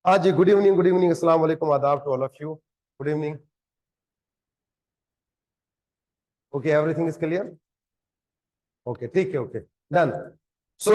हाँ जी, good evening, अस्सलाम वालेकुम, आदाब to all of you. Good evening. Okay, everything is clear. Okay, ठीक है, okay, done. So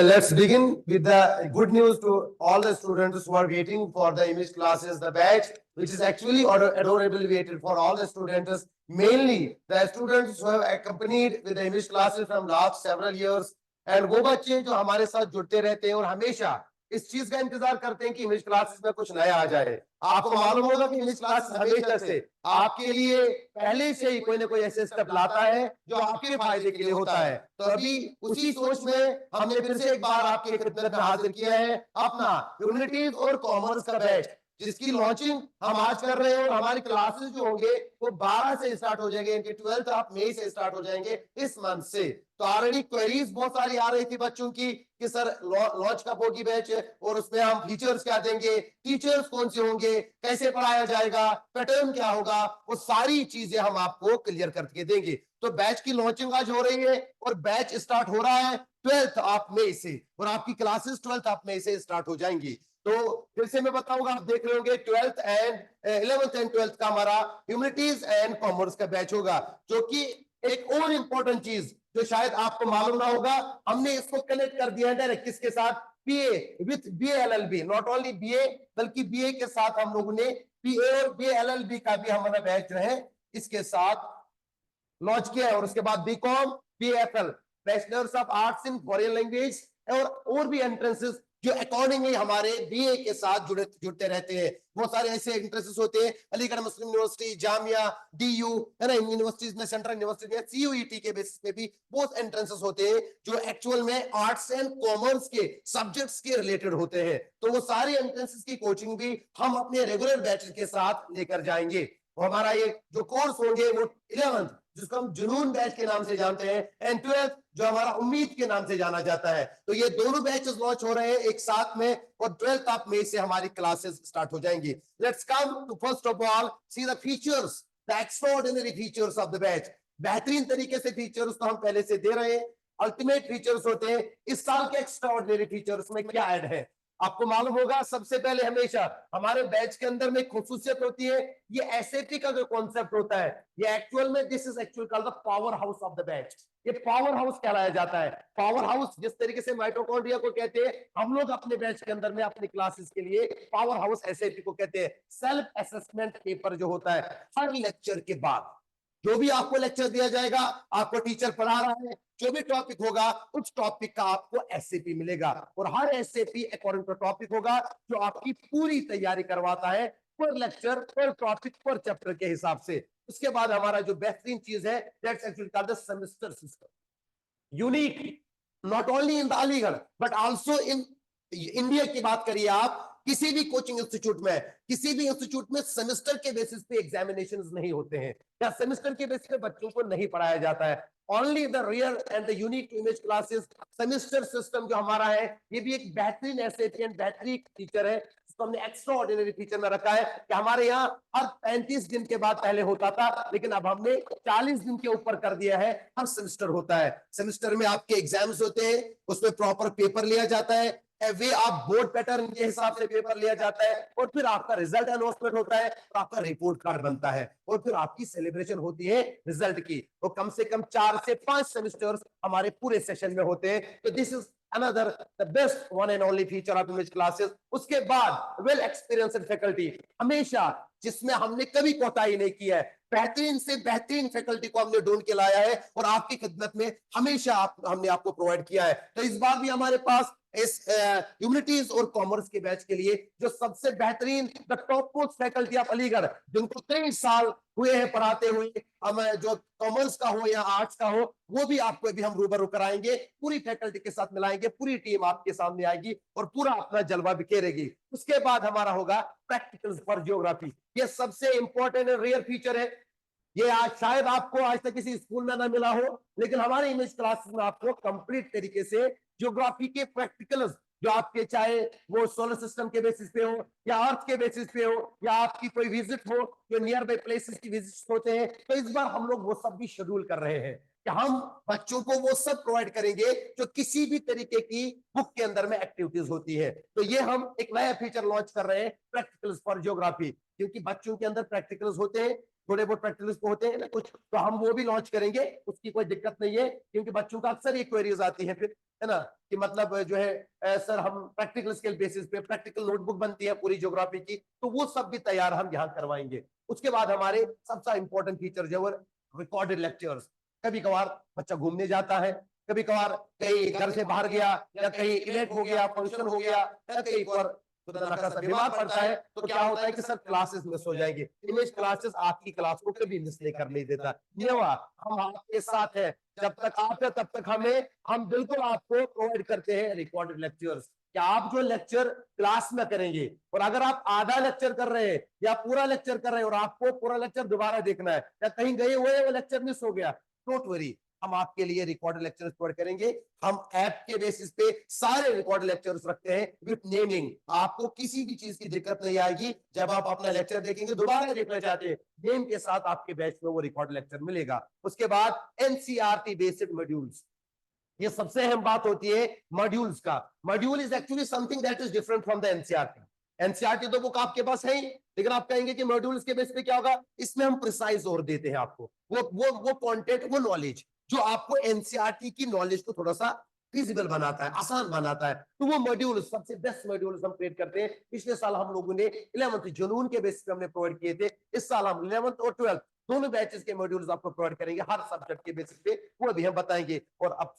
let's begin with the good news to all the students who are waiting for the English classes, the batch, which is actually adorably waited for all the students, mainly the students who have accompanied with the English classes from last several years, and वो बच्चे जो हमारे साथ जुड़ते रहते हैं और हमेशा इस चीज का इंतजार करते हैं कि इंग्लिश क्लासेस में कुछ नया आ जाए। आपको मालूम होगा कि इंग्लिश क्लासेस हमेशा से आपके लिए पहले से ही कोई ना कोई ऐसे स्टेप लाता है जो आपके फायदे के लिए होता है। तो अभी उसी सोच में हमने फिर से एक बार आपकी खिदमत में हाजिर किया है अपना ह्यूमैनिटीज और कॉमर्स का बैच, जिसकी लॉन्चिंग हम आज कर रहे हैं और हमारी क्लासेस जो होंगे वो 12 से स्टार्ट हो जाएंगे, इनके 12th ऑफ मई से स्टार्ट हो जाएंगे इस मंथ से। तो ऑलरेडी क्वेरीज बहुत सारी आ रही थी बच्चों की कि सर लॉन्च कब होगी बैच और उसमें हम फीचर्स क्या देंगे, टीचर्स कौन से होंगे, कैसे पढ़ाया जाएगा, पैटर्न क्या होगा, वो सारी चीजें हम आपको क्लियर करके देंगे। तो बैच की लॉन्चिंग आज हो रही है और बैच स्टार्ट हो रहा है 12th ऑफ मई से और आपकी क्लासेस 12th ऑफ मई से स्टार्ट हो जाएंगी। तो फिर से मैं बताऊंगा, आप देख रहे होंगे 12th and 11th and 12th का हमारा ह्यूमैनिटीज एंड कॉमर्स का बैच होगा, जो कि एक और इंपॉर्टेंट चीज जो शायद आपको मालूम ना होगा, हमने इसको कनेक्ट कर दिया है डायरेक्ट किसके साथ, BA with BA LLB, not only BA बल्कि बीए के साथ हम लोगों ने बीए और बीए एलएलबी का भी हमारा बैच जो है इसके साथ लॉन्च किया है। और उसके बाद BCom, BFL, bachelors of arts in foreign language और भी एंट्रेंसेस जो अकॉर्डिंगली हमारे बीए के साथ जुड़ते रहते हैं। बहुत सारे ऐसे एंट्रेंसेस होते हैं, Aligarh Muslim university, Jamia, DU है ना, यूनिवर्सिटीज में, सेंट्रल यूनिवर्सिटी में सीयूईटी के बेसिस पे भी बहुत एंट्रेंसेस होते हैं जो एक्चुअल में आर्ट्स एंड कॉमर्स के सब्जेक्ट्स के रिलेटेड होते हैं। तो वो सारी एंट्रेंसेस की कोचिंग भी हम अपने रेगुलर बैच के साथ लेकर जाएंगे। हमारा ये जो कोर्स होंगे वो 11th जिसको हम जुनून बैच के नाम से जानते हैं एंड 12th जो हमारा उम्मीद के नाम से जाना जाता है। तो ये दोनों बैचेस लॉन्च हो रहे हैं एक साथ में और 12th ऑफ मई से हमारी क्लासेस स्टार्ट हो जाएंगी। Let's come to first of all see the features, the extraordinary features of the batch. बेहतरीन तरीके से फीचर्स तो हम पहले से दे रहे हैं, अल्टीमेट फीचर्स होते हैं। इस साल के एक्स्ट्राऑर्डिनरी फीचर्स में क्या ऐड है आपको मालूम होगा। सबसे पहले हमेशा हमारे बैच के अंदर में खुसूसियत होती है, ये एसएपी का जो कॉन्सेप्ट होता है, ये एक्चुअल में this is actual called the power house of the batch. ये पावर हाउस कहलाया जाता है। पावर हाउस जिस तरीके से माइटोकॉन्ड्रिया को कहते हैं, हम लोग अपने बैच के अंदर में अपनी क्लासेस के लिए पावर हाउस एसएपी को कहते हैं। सेल्फ असेसमेंट पेपर जो होता है हर लेक्चर के बाद, जो भी आपको लेक्चर दिया जाएगा, आपको टीचर पढ़ा रहा है, जो भी टॉपिक होगा उस टॉपिक का आपको एसएपी मिलेगा और हर एसएपी अकॉर्डिंग टू टॉपिक होगा जो आपकी पूरी तैयारी करवाता है पर लेक्चर, पर टॉपिक, पर चैप्टर के हिसाब से। उसके बाद हमारा जो बेहतरीन चीज है that's actually called the semester system, unique not only in the Aligarh but also in India की बात करिए आप, किसी भी कोचिंग इंस्टीट्यूट में, किसी भी इंस्टीट्यूट में सेमेस्टर के बेसिस पे एग्जामिनेशंस नहीं होते हैं या सेमेस्टर के बेसिस पे बच्चों को नहीं पढ़ाया जाता है। Only the real and the unique image classes semester system जो हमारा है, ये भी एक बेहतरीन एसएपी एंड बेहतरीन फीचर है जिसको हमने एक्स्ट्रा ऑर्डिनरी फीचर में रखा है कि हमारे यहाँ हर 35 दिन के बाद पहले होता था, लेकिन अब हमने 40 दिन के ऊपर कर दिया है, हर सेमेस्टर होता है। सेमेस्टर में आपके एग्जाम्स होते हैं, उसमें प्रॉपर पेपर लिया जाता है, वे आप बोर्ड पैटर्न के हिसाब से पेपर लिया जाता है और फिर आपका रिजल्ट अनाउंसमेंट होता है, तो आपका रिपोर्ट कार्ड बनता है और फिर आपकी सेलिब्रेशन होती है रिजल्ट की। तो कम से कम 4 से 5 सेमेस्टर्स हमारे पूरे सेशन में होते हैं। तो this is another the best one and only feature of English classes. उसके बाद वेल एक्सपीरियंस्ड फैकल्टी, हमेशा जिसमें हमने कभी कोताही नहीं की है, बेहतरीन से बेहतरीन फैकल्टी को हमने ढूंढ के लाया है और आपकी खिदमत में हमेशा हमने आपको प्रोवाइड किया है। तो इस बार भी हमारे पास इस ह्यूमैनिटीज और कॉमर्स के बैच के लिए जो सबसे बेहतरीन the top most faculty of Aligarh, जिनको कई साल हुए हैं पढ़ाते हुए, हम जो कॉमर्स का हो या आर्ट्स का हो, वो भी आपको भी हम रूबरू कराएंगे, पूरी फैकल्टी के साथ मिलाएंगे, पूरी टीम आपके सामने आएगी और पूरा अपना जलवा बिखेरेगी। उसके बाद हमारा होगा प्रैक्टिकल्स फॉर ज्योग्राफी। ये सबसे इंपॉर्टेंट और रेयर फीचर है। ये आज शायद आपको आज तक किसी स्कूल में ना मिला हो, लेकिन हमारे इमेज क्लासेस में आपको कंप्लीट तरीके से ज्योग्राफी के प्रैक्टिकल्स, जो आपके चाहे वो सोलर सिस्टम के बेसिस पे हो या अर्थ के बेसिस पे हो या आपकी कोई विजिट हो जो नियर बाई प्लेसेस की विजिट होते हैं, तो इस बार हम लोग वो सब भी शेड्यूल कर रहे हैं कि हम बच्चों को वो सब प्रोवाइड करेंगे जो किसी भी तरीके की बुक के अंदर में एक्टिविटीज होती है। तो ये हम एक नया फीचर लॉन्च कर रहे हैं, प्रैक्टिकल्स फॉर ज्योग्राफी, क्योंकि बच्चों के अंदर प्रैक्टिकल्स होते हैं, थोड़े बहुत प्रैक्टिकल्स होते हैं ना कुछ, तो हम वो भी लॉन्च करेंगे, उसकी कोई दिक्कत नहीं है, क्योंकि बच्चों का अक्सर ये क्वेरीज आती है फिर, है ना, कि मतलब जो है सर हम प्रैक्टिकल स्केल बेसिस पे प्रैक्टिकल नोटबुक बनती है पूरी ज्योग्राफी की, तो वो सब भी तैयार हम यहाँ करवाएंगे। उसके बाद हमारे सबसे इंपॉर्टेंट फीचर जो है रिकॉर्डेड लेक्चर्स। कभी कभार बच्चा घूमने जाता है, कभी कभार कहीं घर से बाहर गया, या कहीं इवेंट हो गया, फंक्शन हो गया, या कहीं पर खुदा न खास्ता बीमार पड़ता है, तो क्या होता है कि सर क्लासेस मिस हो जाएंगे। इमेज क्लासेस आपकी क्लास को कभी मिस नहीं करने देता। हम आपके साथ हैं, जब तक आप है तब तक हम बिल्कुल आपको प्रोवाइड करते हैं रिकॉर्डेड लेक्चर्स। क्या आप जो लेक्चर क्लास में करेंगे, और अगर आप आधा लेक्चर कर रहे हैं या पूरा लेक्चर कर रहे हैं और आपको पूरा लेक्चर दोबारा देखना है, या कहीं गए हुए वो लेक्चर मिस हो गया, डोंट वरी, हम आपके लिए रिकॉर्ड लेक्चर्स प्रोवाइड करेंगे। हम ऐप के बेसिस पे सारे रिकॉर्ड लेक्चर्स रखते हैं विद नेमिंग। आपको किसी भी चीज की दिक्कत नहीं आएगी, जब आप अपना लेक्चर देखेंगे, दोबारा देखना चाहते हैं, नेम के साथ आपके बैच में वो रिकॉर्ड लेक्चर मिलेगा। उसके बाद एनसीईआरटी बेस्ड मॉड्यूल्स, ये सबसे अहम बात होती है मॉड्यूल्स का। Module is actually something that is different from the NCERT. NCERT तो बुक आपके पास है ही, लेकिन आप कहेंगे कि मॉड्यूल्स के बेस पे क्या होगा, इसमें हम प्रिसाइज और देते हैं आपको वो कंटेंट, वो नॉलेज जो आपको एनसीईआरटी की नॉलेज को थोड़ा सा फिजिबल बनाता है, आसान बनाता है। तो वो मॉड्यूल सबसे बेस्ट मॉड्यूल्स हम क्रिएट करते हैं। पिछले साल हम लोगों ने 11th जुनून के बेसिस पे हमने प्रोवाइड किए थे, इस साल हम 11th और 12th दोनों बैचेस के मॉड्यूल्स आपको प्रोवाइड करेंगे हर सब्जेक्ट के बेसिस पे, वो भी हम बताएंगे। और अब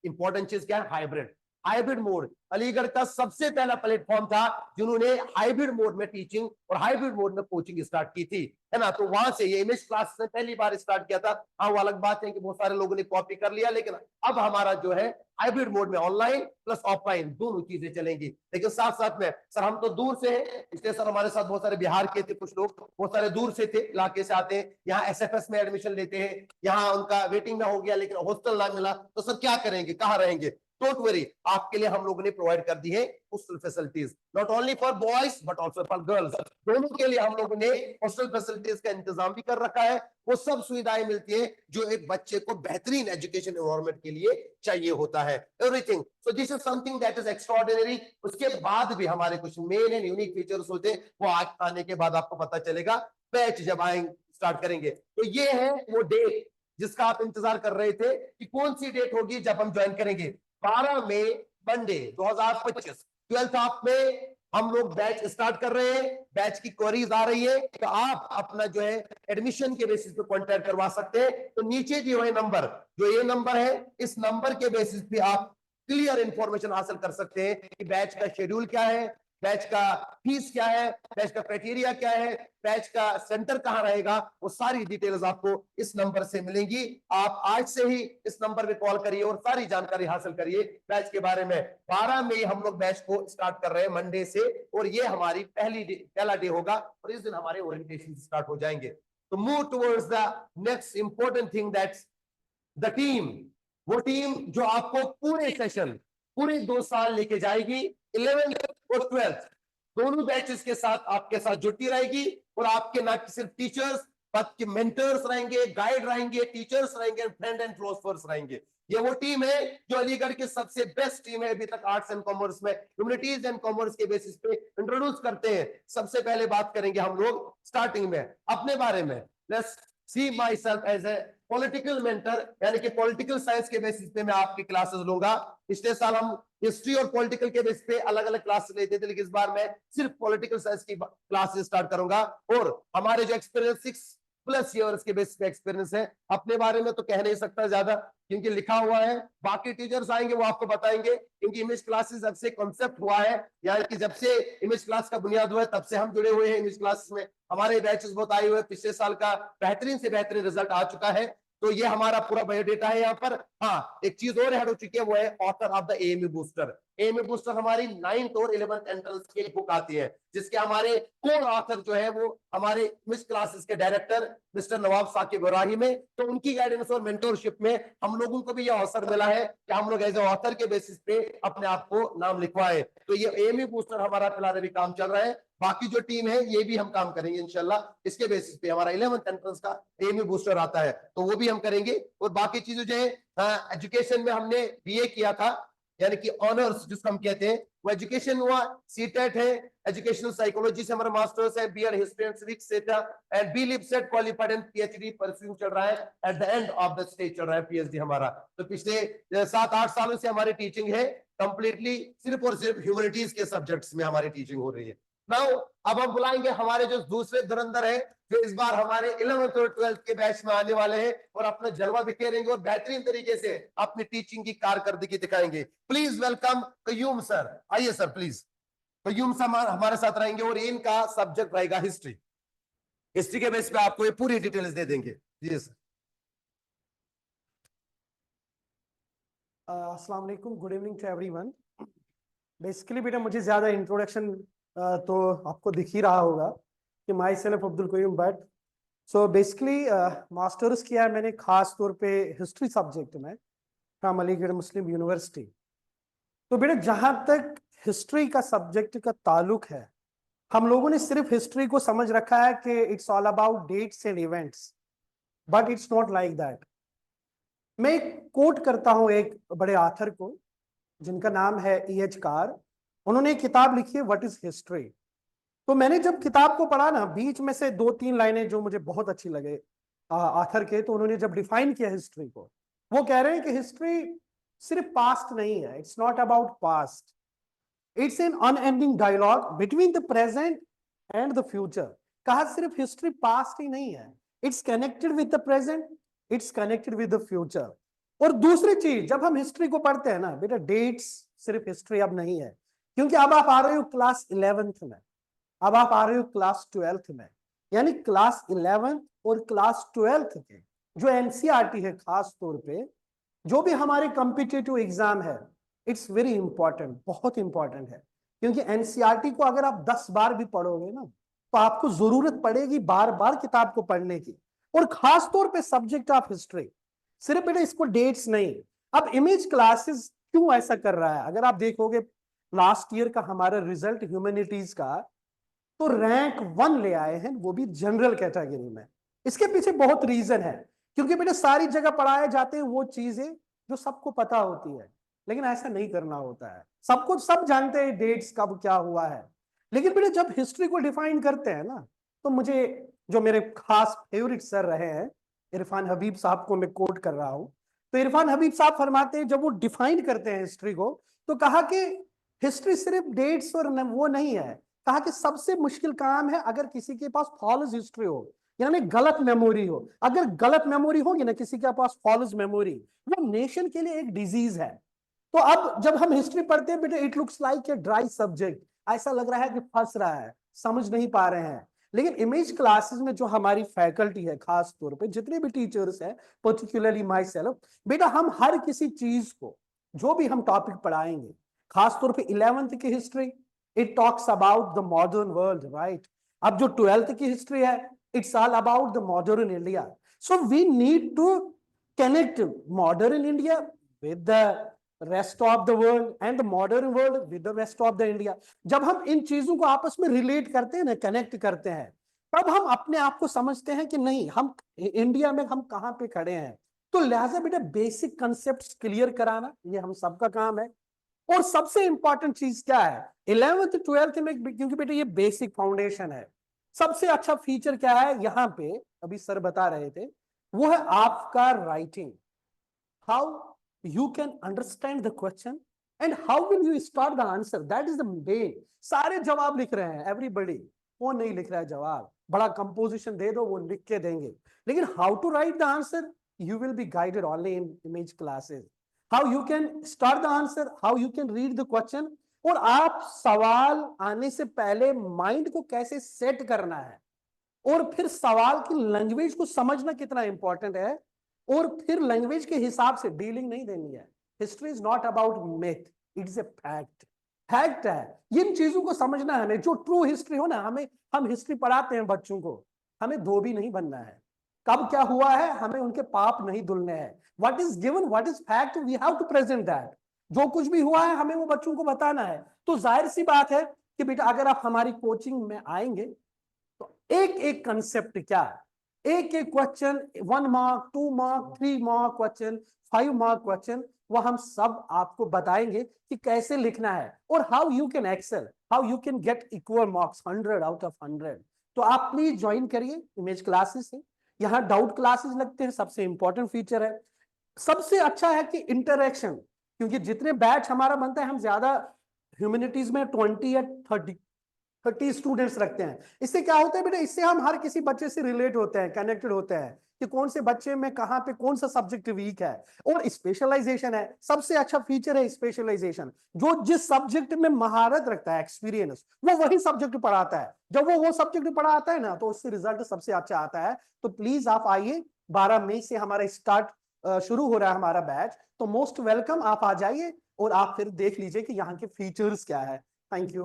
इंपॉर्टेंट चीज क्या है, हाइब्रिड। हाइब्रिड मोड अलीगढ़ का सबसे पहला प्लेटफॉर्म था जिन्होंने हाइब्रिड मोड में टीचिंग और हाइब्रिड मोड में कोचिंग स्टार्ट की थी, है ना। तो वहां से ये इमेज क्लास ने पहली बार स्टार्ट किया था। हाँ, वो अलग बात है कि बहुत सारे लोगों ने कॉपी कर लिया, लेकिन अब हमारा जो है हाइब्रिड मोड में ऑनलाइन प्लस ऑफलाइन दोनों चीजें चलेंगी। लेकिन साथ साथ में सर हम तो दूर से हैं, इसलिए सर हमारे साथ बहुत सारे बिहार के थे कुछ लोग, बहुत सारे दूर से थे, इलाके से आते हैं, यहाँ एसएफएस में एडमिशन लेते हैं, यहाँ उनका वेटिंग में हो गया लेकिन हॉस्टल ना मिला, तो सर क्या करेंगे, कहाँ रहेंगे। डोंट वरी, आपके लिए हम लोगों ने प्रोवाइड कर दी है hostel facilities, not only for boys but also for girls. दोनों के लिए हम लोगों ने हॉस्टल फैसिलिटीज का इंतजाम भी कर रखा है। वो सब सुविधाएं मिलती है जो एक बच्चे को बेहतरीन एजुकेशन एनवायरनमेंट के लिए चाहिए होता है, everything. So this is something that is extraordinary. उसके बाद भी हमारे कुछ मेन एंड यूनिक फीचर्स होते हैं, वो आज आने के बाद आपको पता चलेगा, बैच जब आएंगे स्टार्ट करेंगे। तो ये है वो डेट जिसका आप इंतजार कर रहे थे कि कौन सी डेट होगी जब हम ज्वाइन करेंगे। 12 मई मंडे 2025 12th आप में हम लोग बैच स्टार्ट कर रहे हैं। बैच की क्वेरीज आ रही है, तो आप अपना जो है एडमिशन के बेसिस पे कांटेक्ट करवा सकते हैं। तो नीचे दिए हुए नंबर, जो ये नंबर है, इस नंबर के बेसिस पे आप क्लियर इंफॉर्मेशन हासिल कर सकते हैं कि बैच का शेड्यूल क्या है, बैच का फीस क्या है, बैच का क्राइटेरिया क्या है, बैच का सेंटर कहां रहेगा, वो सारी डिटेल्स आपको इस नंबर से मिलेंगी। आप आज से ही इस नंबर पे कॉल करिए और सारी जानकारी हासिल करिए बैच के बारे में। 12 मई हम लोग बैच को स्टार्ट कर रहे हैं मंडे से, और ये हमारी पहला डे होगा, और इस दिन हमारे ओरिएंटेशन स्टार्ट हो जाएंगे। तो move towards the next important thing, that's the team. वो टीम जो आपको पूरे सेशन, पूरे 2 साल लेके जाएगी, 11th और 12th दोनों बैचेस के साथ आपके साथ जुटी रहेगी। और आपके ना सिर्फ टीचर्स बल्कि मेंटर्स रहेंगे, गाइड रहेंगे, टीचर्स रहेंगे, फ्रेंड एंड फिलोसफर्स रहेंगे। ये वो टीम है जो अलीगढ़ की सबसे बेस्ट टीम है अभी तक आर्ट्स एंड कॉमर्स में, ह्यूमैनिटीज एंड कॉमर्स के बेसिस पे इंट्रोड्यूस करते हैं। सबसे पहले बात करेंगे हम लोग स्टार्टिंग में अपने बारे में। Let's see my self as a political mentor, यानी कि पॉलिटिकल साइंस के बेसिस पे मैं आपकी क्लासेस लूंगा। पिछले साल हम हिस्ट्री और पॉलिटिकल के बेसिस पे अलग अलग क्लासेस लेते थे, लेकिन इस बार मैं सिर्फ पॉलिटिकल साइंस की क्लासेस स्टार्ट करूंगा। और हमारे जो एक्सपीरियंस 6+ ईयर्स के बेसिस पे एक्सपीरियंस है, अपने बारे में तो कह नहीं सकता ज्यादा क्योंकि लिखा हुआ है, बाकी टीचर्स आएंगे वो आपको बताएंगे, क्योंकि इमेज क्लासेस जब से कॉन्सेप्ट हुआ है, यानी कि जब से इमेज क्लास का बुनियाद हुआ है, तब से हम जुड़े हुए हैं इमेज क्लासेस में। हमारे बैचेस बहुत आए हुए हैं, पिछले साल का बेहतरीन से बेहतरीन रिजल्ट आ चुका है। तो ये हमारा पूरा बायोडेटा है यहाँ पर। हाँ, एक चीज और ऐड हो चुकी है, वो है author of the AMU booster. AMA booster हमारी 9th और 11th एंट्रेंस की बुक आती है, जिसके हमारे कोर ऑथर जो है वो हमारे मिस क्लासेस के डायरेक्टर मिस्टर नवाब साकिब इब्राहिम है। तो उनकी गाइडेंस और मेंटोरशिप में हम लोगों को भी यह अवसर मिला है कि हम लोग एज ए ऑथर के बेसिस पे अपने आप को नाम लिखवाएं। तो ये एएमए बूस्टर हमारा फिलहाल अभी काम चल रहा है, बाकी जो टीम है ये भी हम काम करेंगे इंशाल्लाह। इसके बेसिस पे हमारा 11th एंट्रेंस का एएमए बूस्टर आता है, तो वो भी हम करेंगे। और बाकी चीजें जो है एजुकेशन में हमने बीए किया था, यानी कि ऑनर्स जिसको हम कहते हैं, वो एजुकेशन हुआ, सीटेट है, एजुकेशनल साइकोलॉजी से हमारा मास्टर्स है, बीएड हिस्ट्री एंड सिविक्स से था, and B lip set qualified and PhD pursuing चल रहा है, at the end of the stage चल रहा है पीएचडी हमारा। तो पिछले 7-8 सालों से हमारी टीचिंग है कंप्लीटली सिर्फ और सिर्फ ह्यूमैनिटीज के सब्जेक्ट्स में हमारी टीचिंग हो रही है। नाउ अब हम बुलाएंगे हमारे जो दूसरे धुरंधर है, जो इस बार हमारे 11th और 12th के बैच में आने वाले हैं और अपना जलवा बिखेरेंगे और बेहतरीन तरीके से अपनी टीचिंग की कारकर्दगी दिखाएंगे। Please welcome Qayyum sir. आइए सर प्लीज। कयूम सर हमारे साथ रहेंगे और इनका सब्जेक्ट रहेगा हिस्ट्री। हिस्ट्री के बेस पे आपको ये पूरी डिटेल्स दे देंगे। जी सर। अस्सलाम वालेकुम, good evening to everyone. Basically बेटा मुझे ज़्यादा इंट्रोडक्शन तो आपको दिख ही रहा होगा कि my self Abdul Qayyum Bhatt. So basically masters किया है मैंने खास तौर पे हिस्ट्री सब्जेक्ट में फ्रॉम अलीगढ़ मुस्लिम यूनिवर्सिटी। तो बेटा जहाँ तक हिस्ट्री का सब्जेक्ट का ताल्लुक है, हम लोगों ने सिर्फ हिस्ट्री को समझ रखा है कि it's all about dates and events, but it's not like that. मैं एक कोट करता हूं एक बड़े आथर को जिनका नाम है E.H. कार। उन्होंने एक किताब लिखी है व्हाट इज हिस्ट्री। तो मैंने जब किताब को पढ़ा ना, बीच में से 2-3 लाइनें जो मुझे बहुत अच्छी लगे आथर के, तो उन्होंने जब डिफाइन किया हिस्ट्री को, वो कह रहे हैं कि हिस्ट्री सिर्फ पास्ट नहीं है, it's not about past, it's an unending dialogue between the present and the future. कहा सिर्फ हिस्ट्री पास्ट ही नहीं है, it's connected with the present, it's connected with the future. और दूसरी चीज, जब हम हिस्ट्री को पढ़ते हैं ना बेटा, डेट्स सिर्फ हिस्ट्री अब नहीं है, क्योंकि अब आप आ रहे हो क्लास 11th में, अब आप आ रहे हो क्लास 12th में, यानी क्लास 11th और क्लास 12th के जो एनसीईआरटी है, खास तौर पे जो भी हमारे कॉम्पिटिटिव एग्जाम है, इट्स वेरी इंपॉर्टेंट, बहुत इंपॉर्टेंट है। क्योंकि एनसीईआरटी को अगर आप 10 बार भी पढ़ोगे ना, तो आपको जरूरत पड़ेगी बार बार किताब को पढ़ने की, और खास तौर पे सब्जेक्ट ऑफ हिस्ट्री। सिर्फ बेटा इसको डेट्स नहीं। अब इमेज क्लासेस क्यों ऐसा कर रहा है, अगर आप देखोगे लास्ट ईयर का हमारा रिजल्ट ह्यूमैनिटीज का, तो रैंक 1 ले आए हैं, वो भी जनरल कैटेगरी में। इसके पीछे बहुत रीजन है, क्योंकि बेटा सारी जगह पढ़ाए जाते हैं वो चीजें जो सबको पता होती है, लेकिन ऐसा नहीं करना होता है। सबको सब जानते हैं डेट्स कब क्या हुआ है, लेकिन बेटा जब हिस्ट्री को डिफाइन करते हैं ना, तो मुझे जो मेरे खास फेवरेट सर रहे हैं इरफान हबीब साहब को मैं कोट कर रहा हूं। तो इरफान हबीब साहब फरमाते हैं, जब वो डिफाइन करते हैं हिस्ट्री को, तो कहा कि हिस्ट्री सिर्फ डेट्स और वो नहीं है, कहा कि सबसे मुश्किल काम है अगर किसी के पास फॉल्स हिस्ट्री हो, यानी गलत मेमोरी हो। अगर गलत मेमोरी होगी ना किसी के पास, फॉल्स मेमोरी, वो नेशन के लिए एक डिजीज है। तो अब जब हम हिस्ट्री पढ़ते हैं बेटा, it looks like a dry subject, ऐसा लग रहा है कि फंस रहा है, समझ नहीं पा रहे हैं। लेकिन इमेज क्लासेस में जो हमारी फैकल्टी है, खास तौर पे जितने भी टीचर्स हैं, पर्टिकुलरली माई सेल्फ, बेटा हम हर किसी चीज को, जो भी हम टॉपिक पढ़ाएंगे, खास तौर पे 11th की history, it talks about the modern world, right. अब जो 12th की हिस्ट्री है, it's all about the modern India. So we need to connect modern India with the rest of the world and the modern world with the rest of the India। जब हम इन चीजों को आपस में relate करते हैं ना, कनेक्ट करते हैं, तब हम अपने आप को समझते हैं कि नहीं, हम इंडिया में हम कहाँ पे खड़े हैं। तो लिहाजा बेटा बेसिक कंसेप्ट्स क्लियर कराना ये हम सबका काम है। और सबसे इंपॉर्टेंट चीज क्या है 11th 12th में, क्योंकि बेटा ये बेसिक फाउंडेशन है। सबसे अच्छा फीचर क्या है यहाँ पे, अभी सर बता रहे थे, वो है आपका writing. How you can understand the question and how will you start the answer, that is the main. सारे जवाब लिख रहे हैं एवरीबडी, वो नहीं लिख रहा है जवाब, बड़ा कंपोजिशन दे दो वो लिख के देंगे, लेकिन how to write the answer you will be guided only in image classes. How you can start the answer, how you can read the question, और आप सवाल आने से पहले माइंड को कैसे सेट करना है, और फिर सवाल की लैंग्वेज को समझना कितना इंपॉर्टेंट है, और फिर लैंग्वेज के हिसाब से डीलिंग नहीं देनी है। History is not about myth, it's a fact, fact है। इन चीजों को समझना है हमें। जो ट्रू हिस्ट्री हो ना, हमें, हम हिस्ट्री पढ़ाते हैं बच्चों को, हमें धोबी नहीं बनना है। कब क्या हुआ है हमें उनके पाप नहीं धुलने हैं। What is given, what is fact, we have to present that. जो कुछ भी हुआ है हमें वो बच्चों को बताना है। तो जाहिर सी बात है कि बेटा अगर आप हमारी कोचिंग में आएंगे तो एक एक कंसेप्ट क्या है, एक एक question, 1 mark, 2 mark, 3 mark question, 5 mark question, वो हम सब आपको बताएंगे कि कैसे लिखना है और how you can excel, how you can get equal marks 100 out of 100। तो आप प्लीज ज्वाइन करिए इमेज क्लासेस से। यहाँ डाउट क्लासेस लगते हैं, सबसे इंपॉर्टेंट फीचर है। सबसे अच्छा है कि इंटरेक्शन, क्योंकि जितने बैच हमारा बनता है हम ज्यादा ह्यूमैनिटीज में 20 या 30 स्टूडेंट्स रखते हैं। इससे क्या होता है बेटा, इससे हम हर किसी बच्चे से रिलेट होते हैं, कनेक्टेड होते हैं कि कौन से बच्चे में कहाँ पे कौन सा सब्जेक्ट वीक है। और स्पेशलाइजेशन है, सबसे अच्छा फीचर है स्पेशलाइजेशन। जो जिस सब्जेक्ट में महारत रखता है, एक्सपीरियंस, वो वही सब्जेक्ट पढ़ाता है। जब वो सब्जेक्ट पढ़ाता है ना तो उससे रिजल्ट सबसे अच्छा आता है। तो प्लीज आप आइए, 12 मई से हमारा स्टार्ट शुरू हो रहा है हमारा बैच। तो मोस्ट वेलकम, आप आ जाइए और आप फिर देख लीजिए कि यहाँ के फीचर्स क्या है। Thank you.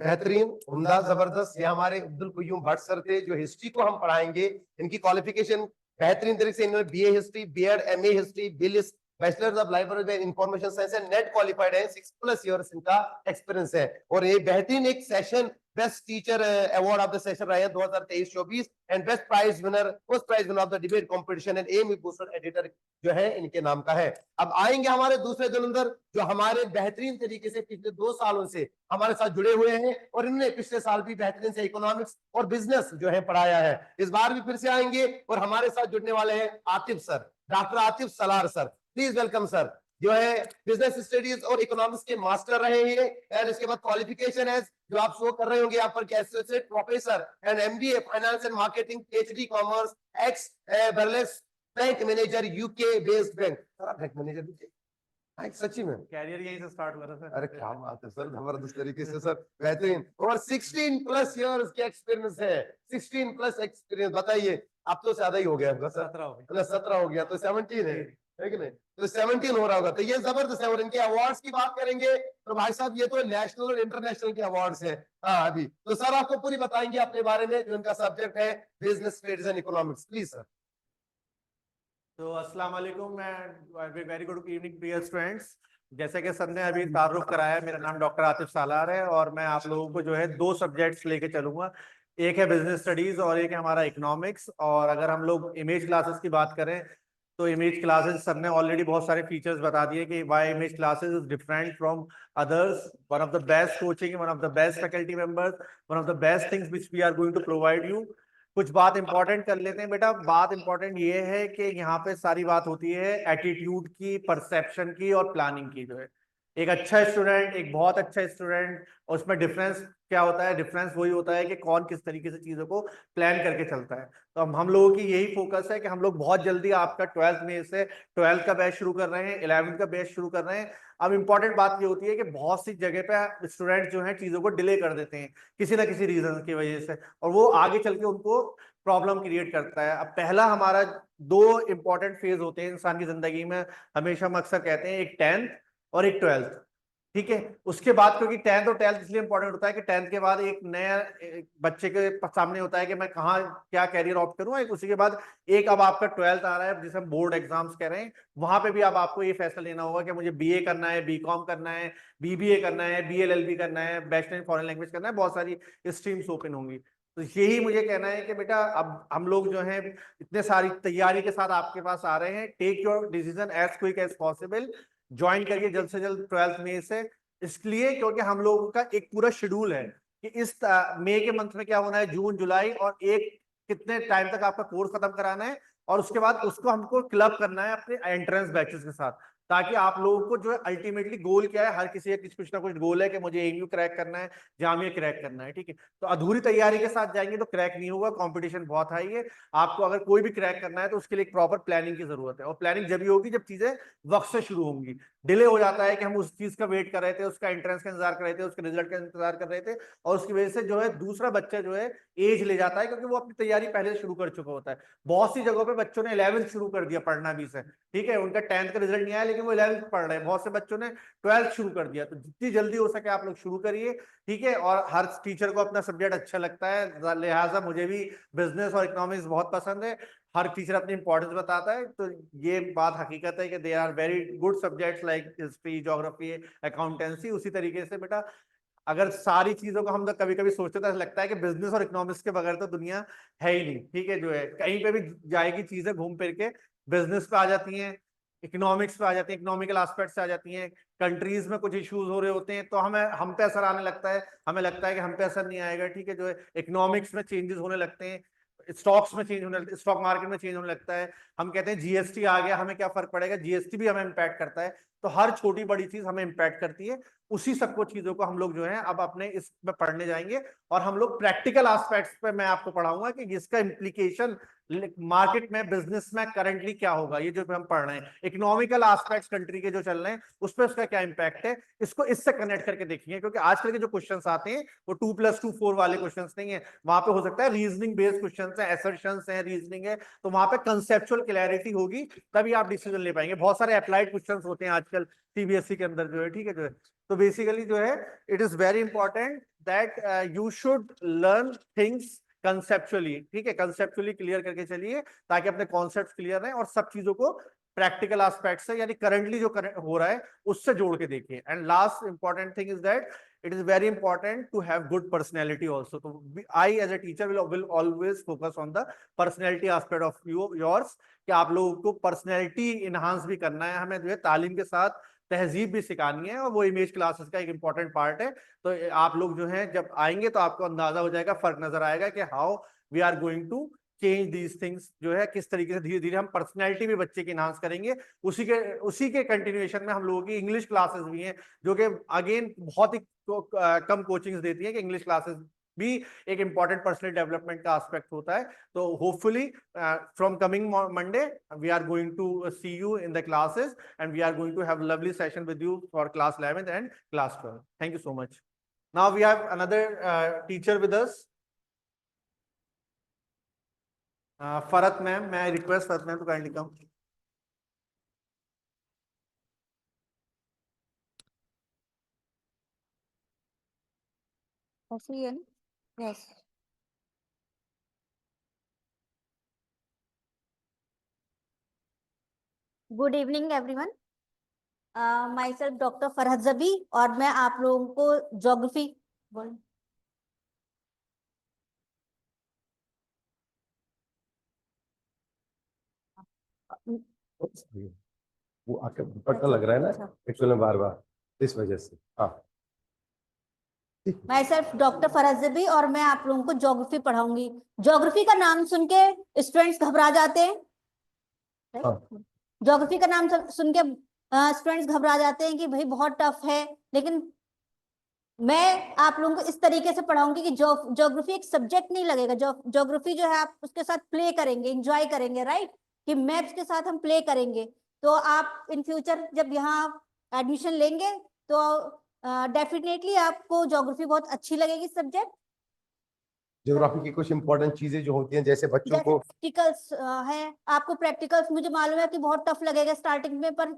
बेहतरीन, उम्दा, जबरदस्त। ये हमारे अब्दुल कुय्यूम भट्ट सर थे जो हिस्ट्री को हम पढ़ाएंगे। इनकी क्वालिफिकेशन बेहतरीन तरीके से, इन्होंने BA history, BEd, MA history, BLIS, bachelors of library and information science and NET qualified है। 6+ इयर्स इनका एक्सपीरियंस है। और ये बेहतरीन एक session best teacher award of the session रहे हैं 2023-24 and best prize winner, first prize winner of the debate competition and Amy booster editor जो है इनके नाम का है। अब आएंगे हमारे दूसरे धुरंधर जो हमारे बेहतरीन तरीके से पिछले 2 सालों से हमारे साथ जुड़े हुए हैं और इन्होंने पिछले साल भी बेहतरीन से इकोनॉमिक्स और बिजनेस जो है पढ़ाया है। इस बार भी फिर से आएंगे और हमारे साथ जुड़ने वाले हैं Atif sir, doctor Atif Salaar sir. Please welcome sir, जो है बिजनेस स्टडीज और इकोनॉमिक्स के मास्टर रहे हैं एंड इसके बाद क्वालिफिकेशन है जो आप शो कर रहे होंगे यहाँ पर, associate professor and MBA finance and marketing, PhD commerce, ex Barclays bank manager, UK based bank. Bank manager सच्ची में कैरियर यहीं से स्टार्ट हुआ था सर। अरे क्या बात है सर, जबरदस्त तरीके से सर, बेहतरीन। और 16+ इयर्स के एक्सपीरियंस है, 16+ एक्सपीरियंस। बताइए, अब तो ज्यादा ही हो गया होगा सर, 17 हो गए। मतलब 17 हो गया तो 17 है कि नहीं? तो 17 हो रहा होगा, तो ये जबरदस्त है। और इनके अवार्ड्स की बात करेंगे तो भाई साहब ये तो नेशनल और इंटरनेशनल के अवार्ड्स हैं। हाँ अभी तो सर आपको पूरी बताएंगे अपने बारे में, जो इनका सब्जेक्ट है business studies and economics. Please sir. तो अस्सलाम वालेकुम, मैं very good evening dear students. जैसे कि सर ने अभी तारुफ कराया, मेरा नाम डॉक्टर आतिफ सालार है और मैं आप लोगों को जो है 2 सब्जेक्ट्स लेके चलूंगा। एक है बिजनेस स्टडीज और एक है हमारा इकोनॉमिक्स। और अगर हम लोग इमेज क्लासेस की बात करें तो इमेज क्लासेस सर ने ऑलरेडी बहुत सारे फीचर्स बता दिए कि why image classes is different from others, one of the best coaching, one of the best faculty members, one of the best things which we are going to provide you. कुछ बात important कर लेते हैं बेटा। बात important ये है कि यहाँ पे सारी बात होती है एटीट्यूड की, परसेप्शन की और प्लानिंग की। जो है एक अच्छा स्टूडेंट, एक बहुत अच्छा स्टूडेंट, और उसमें डिफरेंस क्या होता है? डिफरेंस वही होता है कि कौन किस तरीके से चीजों को प्लान करके चलता है। तो हम लोगों की यही फोकस है कि हम लोग बहुत जल्दी आपका 12th में से 12th का बैच शुरू कर रहे हैं, 11th का बैच शुरू कर रहे हैं। अब इंपॉर्टेंट बात ये होती है कि बहुत सी जगह पे स्टूडेंट जो है चीजों को डिले कर देते हैं किसी ना किसी रीजन की वजह से, और वो आगे चल के उनको प्रॉब्लम क्रिएट करता है। अब पहला हमारा 2 इंपॉर्टेंट फेज होते हैं इंसान की जिंदगी में, हमेशा हम अक्सर कहते हैं, एक 10th और एक 12th। ठीक है, उसके बाद, क्योंकि 10th और 12th इसलिए इंपॉर्टेंट होता है कि 10th के बाद एक नया बच्चे के सामने होता है कि मैं कहाँ क्या कैरियर ऑप्ट करूँ। एक उसी के बाद एक अब आपका 12th आ रहा है जिसे हम बोर्ड एग्जाम्स कह रहे हैं। वहां पे भी अब आपको ये फैसला लेना होगा कि मुझे बीए करना है, बीकॉम करना है, बीबीए करना है, बीएलएलबी करना है, बैचलर इन फॉरेन लैंग्वेज करना है। बहुत सारी स्ट्रीम्स ओपन होंगी। तो यही मुझे कहना है कि बेटा अब हम लोग जो है इतने सारी तैयारी के साथ आपके पास आ रहे हैं। Take your decision as quick as possible, join करिए जल्द से जल्द 12th मई से। इसलिए क्योंकि हम लोगों का एक पूरा शेड्यूल है कि इस मई के मंथ में क्या होना है, जून जुलाई और एक कितने टाइम तक आपका कोर्स खत्म कराना है, और उसके बाद उसको हमको क्लब करना है अपने एंट्रेंस बैचेस के साथ, ताकि आप लोगों को जो है अल्टीमेटली गोल क्या है, हर किसी का कुछ ना कुछ गोल है कि मुझे एमयू क्रैक करना है, जामिया क्रैक करना है। ठीक है, तो अधूरी तैयारी के साथ जाएंगे तो क्रैक नहीं होगा, कंपटीशन बहुत हाई है। आपको अगर कोई भी क्रैक करना है तो उसके लिए एक प्रॉपर प्लानिंग की जरूरत है, और प्लानिंग जब भी होगी जब चीजें वक्त से शुरू होंगी। डिले हो जाता है कि हम उस चीज का वेट कर रहे थे, उसका एंट्रेंस का इंतजार कर रहे थे, उसके रिजल्ट का इंतजार कर रहे थे, और उसकी वजह से जो है दूसरा बच्चा जो है एज ले जाता है, क्योंकि वो अपनी तैयारी पहले से शुरू कर चुका होता है। बहुत सी जगहों पे बच्चों ने 11th शुरू कर दिया पढ़ना भी से, ठीक है, उनका 10th का रिजल्ट नहीं आया लेकिन वो 11th पढ़ रहे हैं। बहुत से बच्चों ने 12th शुरू कर दिया। तो जितनी जल्दी हो सके आप लोग शुरू करिए, ठीक है। और हर टीचर को अपना सब्जेक्ट अच्छा लगता है, लिहाजा मुझे भी बिजनेस और इकोनॉमिक्स बहुत पसंद है। हर टीचर अपनी इंपॉर्टेंस बताता है, तो ये बात हकीकत है कि they are very good subjects like history, geography, accountancy. उसी तरीके से बेटा अगर सारी चीजों को हम लोग कभी कभी सोचते तो ऐसा लगता है कि बिजनेस और इकोनॉमिक्स के बगैर तो दुनिया है ही नहीं, ठीक है। जो है कहीं पे भी जाएगी चीजें घूम फिर के बिजनेस पे आ जाती हैं, इकोनॉमिक्स पे आ जाती हैं, इकोनॉमिकल एस्पेक्ट से आ जाती हैं। कंट्रीज में कुछ इश्यूज हो रहे होते हैं तो हमें हम पे असर आने लगता है, हमें लगता है कि हम पे असर नहीं आएगा, ठीक है। जो है इकोनॉमिक्स में चेंजेस होने लगते हैं, स्टॉक्स में चेंज होने, स्टॉक मार्केट में चेंज होने लगता है। हम कहते हैं जीएसटी आ गया, हमें क्या फर्क पड़ेगा, जीएसटी भी हमें इम्पैक्ट करता है। तो हर छोटी बड़ी चीज हमें इम्पैक्ट करती है। उसी सबको चीजों को हम लोग जो है अब अपने इसमें पढ़ने जाएंगे, और हम लोग प्रैक्टिकल एस्पेक्ट्स पे मैं आपको पढ़ाऊंगा कि इसका इम्प्लीकेशन मार्केट में, बिजनेस में करंटली क्या होगा। ये जो हम पढ़ रहे हैं इकोनॉमिकल एस्पेक्ट्स कंट्री के जो चल रहे हैं उस पर उसका क्या इम्पैक्ट है, इसको इससे कनेक्ट करके देखेंगे। क्योंकि आजकल के जो क्वेश्चंस आते हैं वो 2+2 4 वाले क्वेश्चंस नहीं है, वहां पे हो सकता है रीजनिंग बेस्ड क्वेश्चंस है, असर्शंस है, रीजनिंग है। तो वहां पे कंसेप्चुअल क्लैरिटी होगी, तभी आप डिसीजन ले पाएंगे। बहुत सारे अप्लाइड क्वेश्चंस होते हैं आजकल सीबीएसई के अंदर जो है, ठीक है। जो है तो बेसिकली जो है it is very important that you should learn things conceptually, ठीक है। कंसेप्चुअली क्लियर करके चलिए ताकि अपने कॉन्सेप्ट क्लियर रहें, और सब चीजों को प्रैक्टिकल एस्पेक्ट से, यानी करंटली जो हो रहा है उससे जोड़ के देखिए। And last important thing is that it is very important to have good personality also. So I as a teacher will always focus on the personality aspect of yours, कि आप लोगों को पर्सनैलिटी इनहांस भी करना है, हमें जो है तालीम के साथ तहजीब भी सिखानी है, और वो इमेज क्लासेस का एक इंपॉर्टेंट पार्ट है। तो आप लोग जो है जब आएंगे तो आपको अंदाजा हो जाएगा, फर्क नजर आएगा कि how we are going to change these things, जो है किस तरीके से धीरे धीरे हम पर्सनैलिटी भी बच्चे की इनहांस करेंगे। उसी के कंटिन्यूएशन में हम लोगों की इंग्लिश क्लासेस भी हैं, जो कि अगेन बहुत ही कम कोचिंग्स देती है, कि इंग्लिश क्लासेस भी एक इंपॉर्टेंट पर्सनल डेवलपमेंट का एस्पेक्ट होता है। तो hopefully from coming Monday we are going to see you in the classes, and we are going to have lovely session with you for class 11th and class 12. Thank you so much. Now we have another teacher with us, Farhat ma'am. मैं request Farhat ma'am to kindly come. Yes. Good evening, everyone. Myself Dr. Farhad Zabi, और मैं आप लोगों को geography वो आके दुपट्टा लग रहा है ना एक्चुअली बार बार, इस वजह से. हाँ, Myself Dr. Farhad Zabi, और मैं आप लोगों को ज्योग्राफी पढ़ाऊंगी. ज्योग्राफी का नाम सुन के स्टूडेंट्स घबरा जाते हैं. ज्योग्राफी का नाम सुन के स्टूडेंट्स घबरा जाते हैं कि भाई बहुत टफ है, लेकिन मैं आप लोगों को इस तरीके से पढ़ाऊंगी कि ज्योग्राफी एक सब्जेक्ट नहीं लगेगा. ज्योग्राफी जो है आप उसके साथ प्ले करेंगे, एंजॉय करेंगे, राइट, कि मैप्स के साथ हम प्ले करेंगे. तो आप इन फ्यूचर जब यहाँ एडमिशन लेंगे तो डेफिनेटली आपको ज्योग्राफी बहुत अच्छी लगेगी सब्जेक्ट. ज्योग्राफी की कुछ इंपॉर्टेंट चीजें जो होती हैं, जैसे बच्चों को प्रैक्टिकल्स है. आपको प्रैक्टिकल्स मुझे मालूम है कि बहुत टफ लगेगा स्टार्टिंग में, पर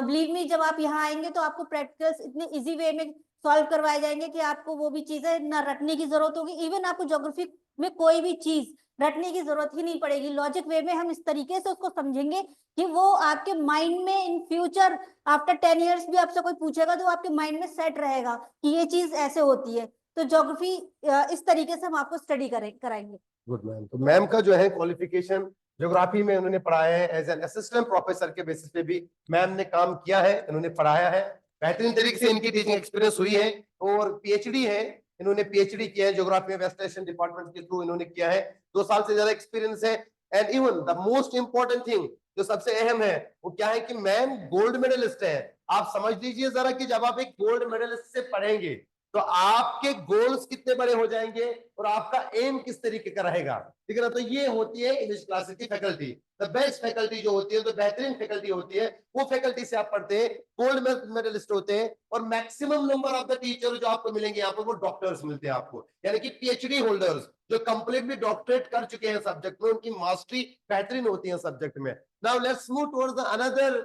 बिलीव मी जब आप यहाँ आएंगे तो आपको प्रैक्टिकल्स इतने इजी वे में सॉल्व करवाए जाएंगे कि आपको वो भी चीजें ना रटने की जरूरत होगी. इवन आपको ज्योग्राफी में कोई भी चीज रटने की जरूरत ही नहीं पड़ेगी. लॉजिक वे में हम इस तरीके से उसको समझेंगे कि वो आपके माइंड में इन फ्यूचर आफ्टर 10 years भी आपसे कोई पूछेगा तो आपके माइंड में सेट रहेगा कि ये चीज ऐसे होती है. तो ज्योग्राफी इस तरीके से हम आपको स्टडी कराएंगे. Good ma'am. तो मैम का जो है क्वालिफिकेशन ज्योग्राफी में उन्होंने पढ़ाया है, एज एन असिस्टेंट प्रोफेसर के बेसिस पे भी मैम ने काम किया है, इन्होंने पढ़ाया है. बेहतरीन तरीके से इनकी टीचिंग एक्सपीरियंस हुई है, और पीएचडी है, इन्होंने पीएचडी किया है ज्योग्राफी में वेस्ट एशियन डिपार्टमेंट के थ्रू इन्होंने किया है. 2 साल से ज्यादा एक्सपीरियंस है. And even the most important thing जो सबसे अहम है वो क्या है कि मैम गोल्ड मेडलिस्ट है. आप समझ लीजिए जरा कि जब आप एक गोल्ड मेडलिस्ट से पढ़ेंगे तो आपके गोल्स कितने बड़े हो जाएंगे और आपका एम किस तरीके का रहेगा, ठीक है ना। तो ये होती है इंग्लिश क्लासेस की फैकल्टी। द बेस्ट फैकल्टी जो होती है, तो बेहतरीन फैकल्टी होती है, वो फैकल्टी से आप पढ़ते हैं, गोल्ड मेडलिस्ट होते हैं, और maximum number of the teacher जो आपको मिलेंगे यहाँ पर वो डॉक्टर्स मिलते हैं आपको, यानी कि पीएचडी होल्डर्स जो कंप्लीटली डॉक्टरेट कर चुके हैं सब्जेक्ट में, उनकी मास्टरी बेहतरीन होती है सब्जेक्ट में। Now let's move towards the another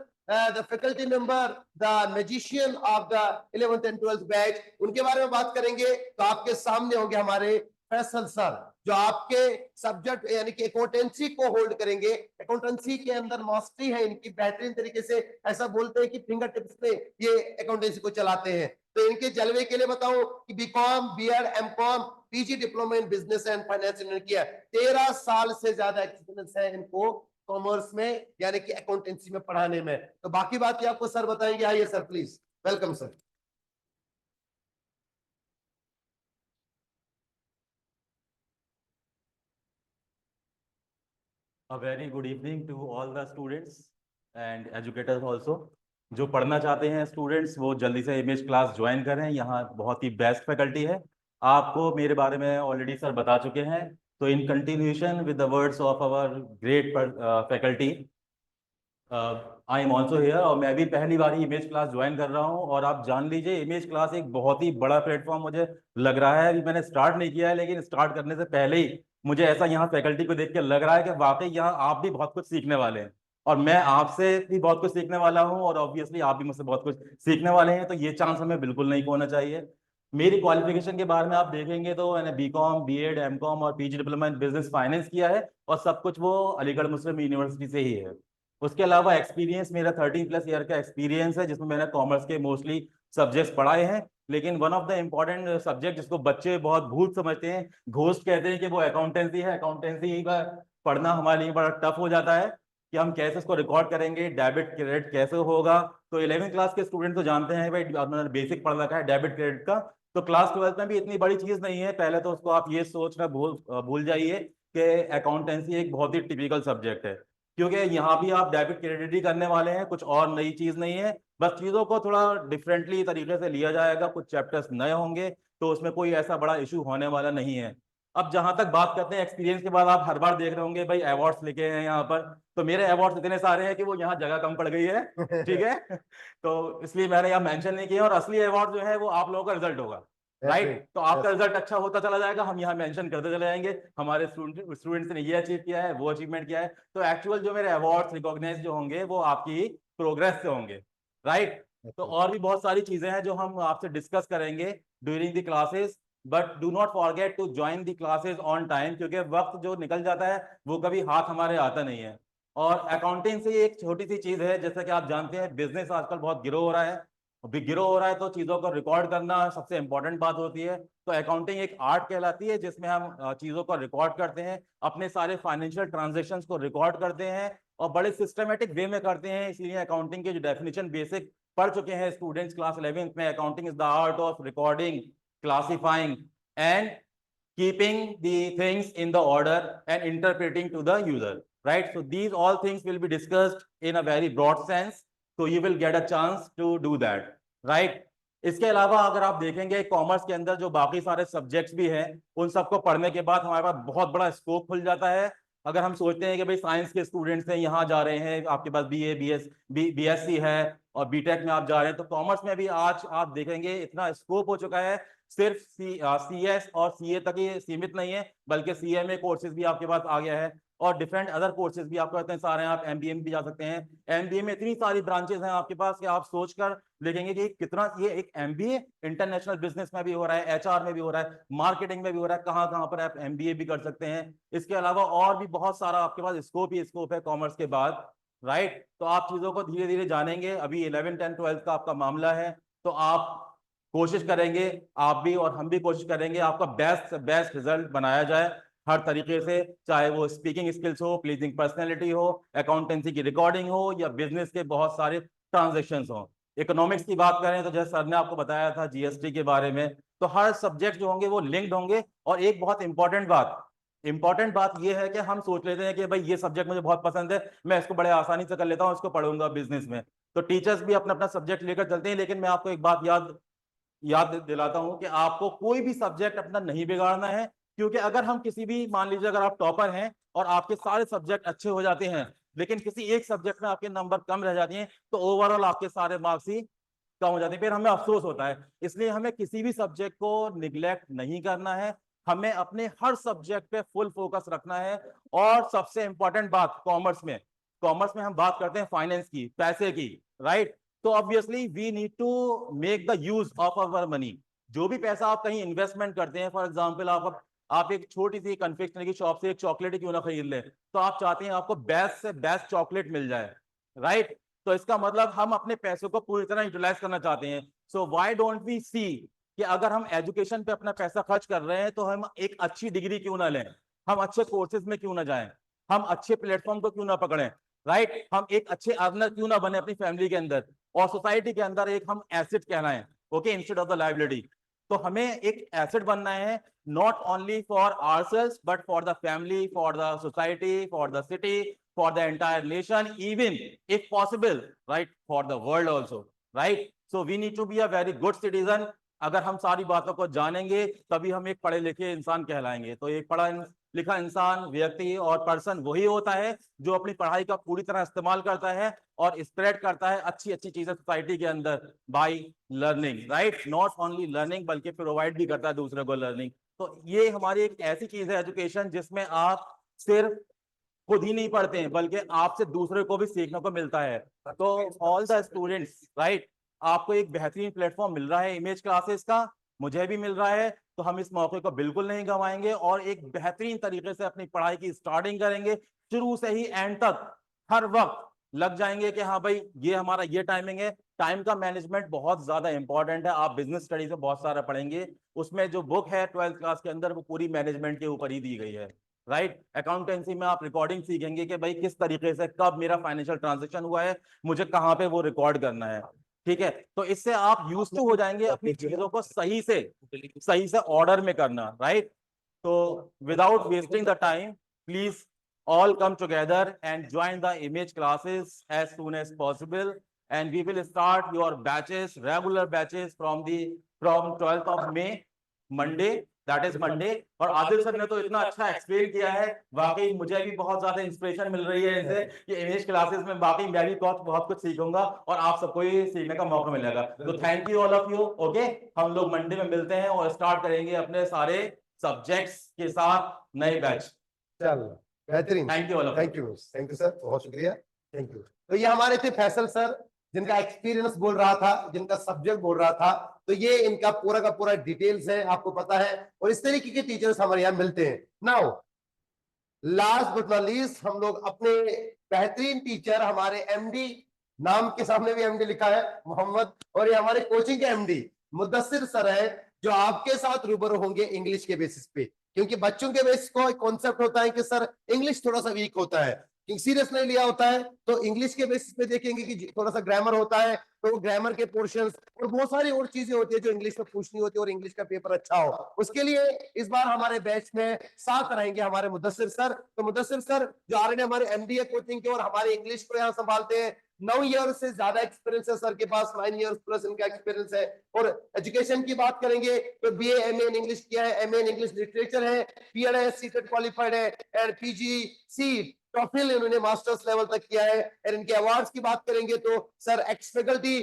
the faculty member, the magician of the 11th and 12th batch, उनके बारे में बात करेंगे। तो आपके सामने होंगे हमारे फैसल सर, जो आपके सब्जेक्ट यानी कि अकाउंटेंसी को होल्ड करेंगे। अकाउंटेंसी के अंदर मास्टरी है इनकी बेहतरीन तरीके से, ऐसा बोलते हैं कि फिंगर टिप्स पे ये अकाउंटेंसी को चलाते हैं। तो इनके जलवे के लिए बताऊं कि BCom, BEd, MCom, PG diploma in business and finance इन्होंने किया। 13 साल से ज्यादा एक्सपीरियंस है इनको कॉमर्स में, यानी कि अकाउंटेंसी में पढ़ाने में। तो बाकी बात ये आपको सर बताएंगे। आइए sir, please welcome sir. A very good evening to all the students and educators also। जो पढ़ना चाहते हैं स्टूडेंट्स वो जल्दी से इमेज क्लास ज्वाइन करें, यहाँ बहुत ही बेस्ट फैकल्टी है। आपको मेरे बारे में ऑलरेडी सर बता चुके हैं, तो in continuation with the words of our great faculty, I am also here, और मैं भी पहली बार ही इमेज क्लास ज्वाइन कर रहा हूँ। और आप जान लीजिए इमेज क्लास एक बहुत ही बड़ा प्लेटफॉर्म मुझे लग रहा है। अभी मैंने स्टार्ट नहीं किया है, लेकिन स्टार्ट करने से पहले ही मुझे ऐसा यहाँ फैकल्टी को देख के लग रहा है कि वाकई यहाँ आप भी बहुत कुछ सीखने वाले हैं, और मैं आपसे भी बहुत कुछ सीखने वाला हूँ, और ऑब्वियसली आप भी मुझसे बहुत कुछ सीखने वाले हैं। तो ये चांस हमें बिल्कुल नहीं खोना चाहिए। मेरी क्वालिफिकेशन के बारे में आप देखेंगे तो मैंने बीकॉम, बीएड, एमकॉम और PG diploma in business finance किया है, और सब कुछ वो अलीगढ़ मुस्लिम यूनिवर्सिटी से ही है। उसके अलावा एक्सपीरियंस मेरा 13+ ईयर का एक्सपीरियंस है, जिसमें मैंने कॉमर्स के मोस्टली सब्जेक्ट्स पढ़ाए हैं। लेकिन one of the important subject जिसको बच्चे बहुत भूल समझते हैं, घोस्ट कहते हैं, कि वो अकाउंटेंसी है। अकाउंटेंसी का पढ़ना हमारे लिए बड़ा टफ हो जाता है कि हम कैसे इसको रिकॉर्ड करेंगे, डेबिट क्रेडिट कैसे होगा। तो 11th क्लास के स्टूडेंट तो जानते हैं भाई, उन्होंने बेसिक पढ़ रखा है डेबिट क्रेडिट का, तो क्लास 12th में भी इतनी बड़ी चीज नहीं है। पहले तो उसको आप ये सोचना भूल जाइए कि अकाउंटेंसी एक बहुत ही टिपिकल सब्जेक्ट है, क्योंकि यहाँ भी आप डेबिट क्रेडिट ही करने वाले हैं, कुछ और नई चीज नहीं है। बस चीजों को थोड़ा डिफरेंटली तरीके से लिया जाएगा, कुछ चैप्टर्स नए होंगे, तो उसमें कोई ऐसा बड़ा इशू होने वाला नहीं है। अब जहां तक बात करते हैं एक्सपीरियंस के बाद, आप हर बार देख रहे होंगे भाई अवार्ड्स लिखे हैं यहाँ पर, तो मेरे अवार्ड्स इतने सारे हैं कि वो यहाँ जगह कम पड़ गई है, ठीक है। तो इसलिए मैंने यहाँ मेंशन नहीं किया, और असली अवार्ड जो है वो आप लोगों का रिजल्ट होगा, राइट। तो आपका रिजल्ट अच्छा होता चला जाएगा, हम यहाँ मेंशन करते चले जाएंगे हमारे स्टूडेंट्स ने ये अचीव किया है, वो अचीवमेंट किया है। तो एक्चुअल जो मेरे अवार्ड्स रिकॉग्नाइज जो होंगे वो आपकी प्रोग्रेस से होंगे, राइट। तो और भी बहुत सारी चीजें हैं जो हम आपसे डिस्कस करेंगे during the classes, but do not forget to join the classes on time, क्योंकि वक्त जो निकल जाता है वो कभी हाथ हमारे आता नहीं है। और अकाउंटिंग से एक छोटी सी चीज है, जैसा कि आप जानते हैं बिजनेस आजकल बहुत गिरो हो रहा है, गिरो हो रहा है, तो चीजों को रिकॉर्ड करना सबसे इंपॉर्टेंट बात होती है। तो अकाउंटिंग एक आर्ट कहलाती है, जिसमें हम चीजों को रिकॉर्ड करते हैं, अपने सारे फाइनेंशियल ट्रांजैक्शंस को रिकॉर्ड करते हैं, और बड़े सिस्टमेटिक वे में करते हैं। इसलिए अकाउंटिंग के जो डेफिनेशन बेसिक पढ़ चुके हैं स्टूडेंट्स क्लास 11th में, accounting is the art of recording, classifying and keeping the things in the order and interpreting to the user, right. So these all things will be discussed in a very broad sense, so you will get a chance to do that, right। इसके अलावा अगर आप देखेंगे commerce के अंदर जो बाकी सारे सब्जेक्ट्स भी हैं, उन सबको पढ़ने के बाद हमारे पास बहुत बड़ा स्कोप खुल जाता है। अगर हम सोचते हैं कि भाई साइंस के स्टूडेंट्स हैं, यहाँ जा रहे हैं, आपके पास बीए, बीएससी है, और बीटेक में आप जा रहे हैं, तो कॉमर्स में भी आज आप देखेंगे इतना स्कोप हो चुका है। सिर्फ सीएस और सीए तक ही सीमित नहीं है, बल्कि सीएमए कोर्सेज भी आपके पास आ गया है, और डिफरेंट अदर कोर्सेज भी आपको इतने सारे हैं। आप एमबीए में भी जा सकते हैं, एमबीए में इतनी सारी ब्रांचेस हैं आपके पास कि आप सोचकर देखेंगे कि कितना ये एक एमबीए इंटरनेशनल बिजनेस में भी हो रहा है, एचआर में भी हो रहा है, मार्केटिंग में भी हो रहा है, कहाँ कहाँ पर आप एमबीए भी कर सकते हैं। इसके अलावा और भी बहुत सारा आपके पास स्कोप ही स्कोप है कॉमर्स के बाद, राइट। तो आप चीजों को धीरे धीरे जानेंगे। अभी 11th and 12th का आपका मामला है, तो आप कोशिश करेंगे, आप भी और हम भी कोशिश करेंगे आपका बेस्ट से बेस्ट रिजल्ट बनाया जाए हर तरीके से, चाहे वो स्पीकिंग स्किल्स हो, प्लीजिंग पर्सनैलिटी हो, अकाउंटेंसी की रिकॉर्डिंग हो, या बिजनेस के बहुत सारे ट्रांजेक्शंस हो। इकोनॉमिक्स की बात करें तो जैसे सर ने आपको बताया था जीएसटी के बारे में, तो हर सब्जेक्ट जो होंगे वो लिंक्ड होंगे। और एक बहुत इंपॉर्टेंट बात यह है कि हम सोच लेते हैं कि भाई ये सब्जेक्ट मुझे बहुत पसंद है, मैं इसको बड़े आसानी से कर लेता हूँ, इसको पढ़ूंगा बिजनेस में। तो टीचर्स भी अपना अपना सब्जेक्ट लेकर चलते हैं, लेकिन मैं आपको एक बात याद याद दिलाता हूं कि आपको कोई भी सब्जेक्ट अपना नहीं बिगाड़ना है, क्योंकि अगर हम किसी भी, मान लीजिए अगर आप टॉपर हैं और आपके सारे सब्जेक्ट अच्छे हो जाते हैं, लेकिन किसी एक सब्जेक्ट में आपके नंबर कम रह जाते हैं, तो ओवरऑल आपके सारे मार्क्स ही कम हो जाते हैं, फिर हमें अफसोस होता है। इसलिए हमें किसी भी सब्जेक्ट को निग्लेक्ट नहीं करना है, हमें अपने हर सब्जेक्ट पे फुल फोकस रखना है। और सबसे इंपॉर्टेंट बात, कॉमर्स में हम बात करते हैं फाइनेंस की, पैसे की, राइट? तो obviously we need to make the use of our money. जो भी पैसा आप कहीं इन्वेस्टमेंट करते हैं, फॉर एग्जाम्पल आप एक छोटी सी कन्फेक्शनरी की शॉप से एक चॉकलेट क्यों ना खरीद ले, तो आप चाहते हैं आपको बेस्ट से बेस्ट चॉकलेट मिल जाए, राइट? तो इसका मतलब हम अपने पैसों को पूरी तरह यूटिलाइज करना चाहते हैं। सो व्हाई डोंट वी सी कि अगर हम एजुकेशन पे अपना पैसा खर्च कर रहे हैं, तो हम एक अच्छी डिग्री क्यों ना लें, हम अच्छे कोर्सेज में क्यों ना जाएं, हम अच्छे प्लेटफॉर्म को क्यों ना पकड़ें, राइट? हम एक अच्छे अर्नर क्यों ना बने अपनी फैमिली के अंदर और सोसाइटी के अंदर एक हम एसेट कहलाएं, okay, instead of the liability. तो हमें एक एसेट बनना है, not only for ourselves but for the family, for the society, for the city, for the entire nation, even if possible, right, for the world also, right? So we need to be a very good citizen. अगर हम सारी बातों को जानेंगे तभी हम एक पढ़े लिखे इंसान कहलाएंगे। तो एक पढ़ा लिखा इंसान, व्यक्ति और पर्सन वही होता है जो अपनी पढ़ाई का पूरी तरह इस्तेमाल करता है और स्प्रेड करता है अच्छी अच्छी चीजें सोसाइटी के अंदर by learning, right? Not only learning बल्कि प्रोवाइड भी करता है दूसरे को लर्निंग। तो ये हमारी एक ऐसी चीज है एजुकेशन, जिसमें आप सिर्फ खुद ही नहीं पढ़ते हैं बल्कि आपसे दूसरे को भी सीखने को मिलता है। तो ऑल द स्टूडेंट्स, राइट, आपको एक बेहतरीन प्लेटफॉर्म मिल रहा है इमेज क्लासेस का, मुझे भी मिल रहा है, तो हम इस मौके को बिल्कुल नहीं गंवाएंगे और एक बेहतरीन तरीके से अपनी पढ़ाई की स्टार्टिंग करेंगे, शुरू से ही एंड तक हर वक्त लग जाएंगे कि हाँ भाई ये हमारा ये टाइमिंग है। टाइम का मैनेजमेंट बहुत ज्यादा इंपॉर्टेंट है। आप बिजनेस स्टडीज में बहुत सारा पढ़ेंगे, उसमें जो बुक है 12th क्लास के अंदर वो पूरी मैनेजमेंट के ऊपर ही दी गई है, राइट? अकाउंटेंसी में आप रिकॉर्डिंग सीखेंगे कि भाई किस तरीके से कब मेरा फाइनेंशियल ट्रांजैक्शन हुआ है, मुझे कहाँ पे वो रिकॉर्ड करना है, ठीक है? तो इससे आप यूज टू हो जाएंगे अपनी चीजों को सही से ऑर्डर में करना, राइट? तो without wasting the time, please all come together and join the image classes as soon as possible, and we will start your batches, regular batches from 12th of May, Monday, that is Monday। और Adil sir ने तो इतना अच्छा explain किया है, वाकई मुझे भी बहुत ज्यादा इंस्पिरेशन मिल रही है इनसे कि इमेज क्लासेस में वाकई मैं भी बहुत कुछ सीखूंगा और आप सबको ही सीखने का मौका मिलेगा। तो thank you all of you, okay? हम लोग मंडे में मिलते हैं और स्टार्ट करेंगे अपने सारे सब्जेक्ट्स के साथ नए बैच। चलो बेहतरीन, thank you all, thank you sir, बहुत शुक्रिया, थैंक यू। तो ये हमारे थे फैसल सर, जिनका एक्सपीरियंस बोल रहा था, जिनका सब्जेक्ट बोल रहा था। तो ये इनका पूरा का पूरा डिटेल्स है, आपको पता है, और इस तरीके के टीचर्स हमारे यहाँ मिलते हैं। Now last but not least, हम लोग अपने बेहतरीन टीचर, हमारे एमडी, नाम के सामने भी एमडी लिखा है, मोहम्मद, और ये हमारे कोचिंग के एमडी मुद्दस्सिर सर है, जो आपके साथ रूबरू होंगे इंग्लिश के बेसिस पे। क्योंकि बच्चों के बेसिस को एक कॉन्सेप्ट होता है कि सर इंग्लिश थोड़ा सा वीक होता है, सीरियस नहीं लिया होता है, तो इंग्लिश के बेसिस पे देखेंगे कि थोड़ा सा ग्रामर होता है, तो ग्रामर के पोर्शंस और बहुत सारी और चीजें होती है जो इंग्लिश में पूछनी होती है और इंग्लिश का पेपर अच्छा हो। उसके लिए इस बार हमारे बैच में साथ रहेंगे हमारे मुद्दस्सिर सर। तो मुद्दस्सिर सर जो ऑलरेडी हमारे एमडीए कोचिंग के और हमारे इंग्लिश को यहाँ संभालते हैं, 9 ईयर से ज्यादा एक्सपीरियंस है सर के पास, 9 ईयर्स प्लस इनका एक्सपीरियंस है। और एजुकेशन की बात करेंगे तो बीए एमए इन इंग्लिश किया है, एमए इन इंग्लिश लिटरेचर है, पीएड है, सीटेट क्वालिफाइड है, एंड पीजीसी टॉफिल इन्होंने मास्टर्स लेवल तक किया है। और इनके अवार्ड्स की बात करेंगे तो sir x faculty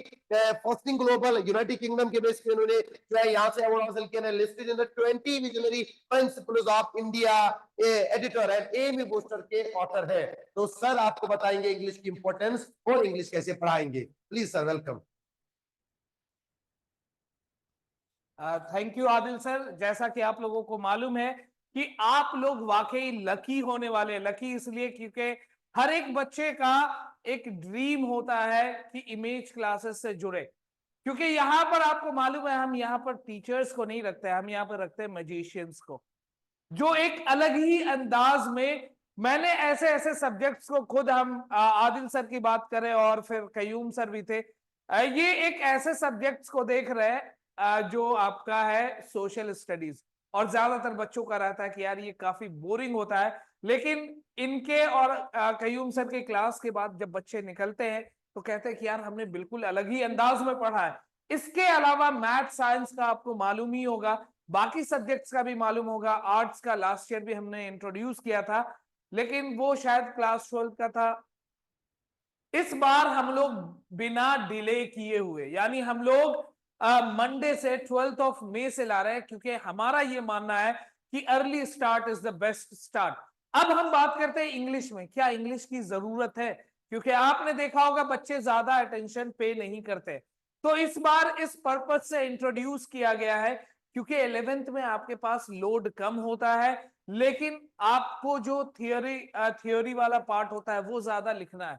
frosting global United kingdom के बेस पे इन्होंने जो है यहाँ से अवार्ड हासिल किया है, listed in the 20 visionary principals of India, editor and Amy booster के ऑथर है। तो सर आपको बताएंगे इंग्लिश की इंपॉर्टेंस और इंग्लिश कैसे पढ़ाएंगे। Please sir, welcome. Thank you Adil sir. जैसा कि आप लोगों को मालूम है कि आप लोग वाकई लकी होने वाले, लकी इसलिए क्योंकि हर एक बच्चे का एक ड्रीम होता है कि इमेज क्लासेस से जुड़े, क्योंकि यहाँ पर आपको मालूम है हम यहाँ पर टीचर्स को नहीं रखते, हम यहाँ पर रखते हैं मैजिशियंस को, जो एक अलग ही अंदाज में, मैंने ऐसे ऐसे सब्जेक्ट्स को खुद, हम आदिल सर की बात करें और फिर कयूम सर भी थे, ये एक ऐसे सब्जेक्ट्स को देख रहे हैं जो आपका है सोशल स्टडीज, और ज्यादातर बच्चों का रहता है कि यार ये काफी बोरिंग होता है, लेकिन इनके और कयूम सर के क्लास के बाद जब बच्चे निकलते हैं तो कहते हैं कि यार हमने बिल्कुल अलग ही अंदाज में पढ़ा है। इसके अलावा मैथ साइंस का आपको मालूम ही होगा, बाकी सब्जेक्ट्स का भी मालूम होगा। आर्ट्स का लास्ट ईयर भी हमने इंट्रोड्यूस किया था, लेकिन वो शायद क्लास 12 का था। इस बार हम लोग बिना डिले किए हुए, यानी हम लोग मंडे से 12th ऑफ मई से ला रहे हैं, क्योंकि हमारा ये मानना है कि early start is the best start. अब हम बात करते हैं इंग्लिश में। क्या इंग्लिश की जरूरत है? क्योंकि आपने देखा होगा बच्चे ज्यादा अटेंशन पे नहीं करते, तो इस बार इस पर्पज से इंट्रोड्यूस किया गया है, क्योंकि 11th में आपके पास लोड कम होता है, लेकिन आपको जो थियोरी वाला पार्ट होता है वो ज्यादा लिखना है।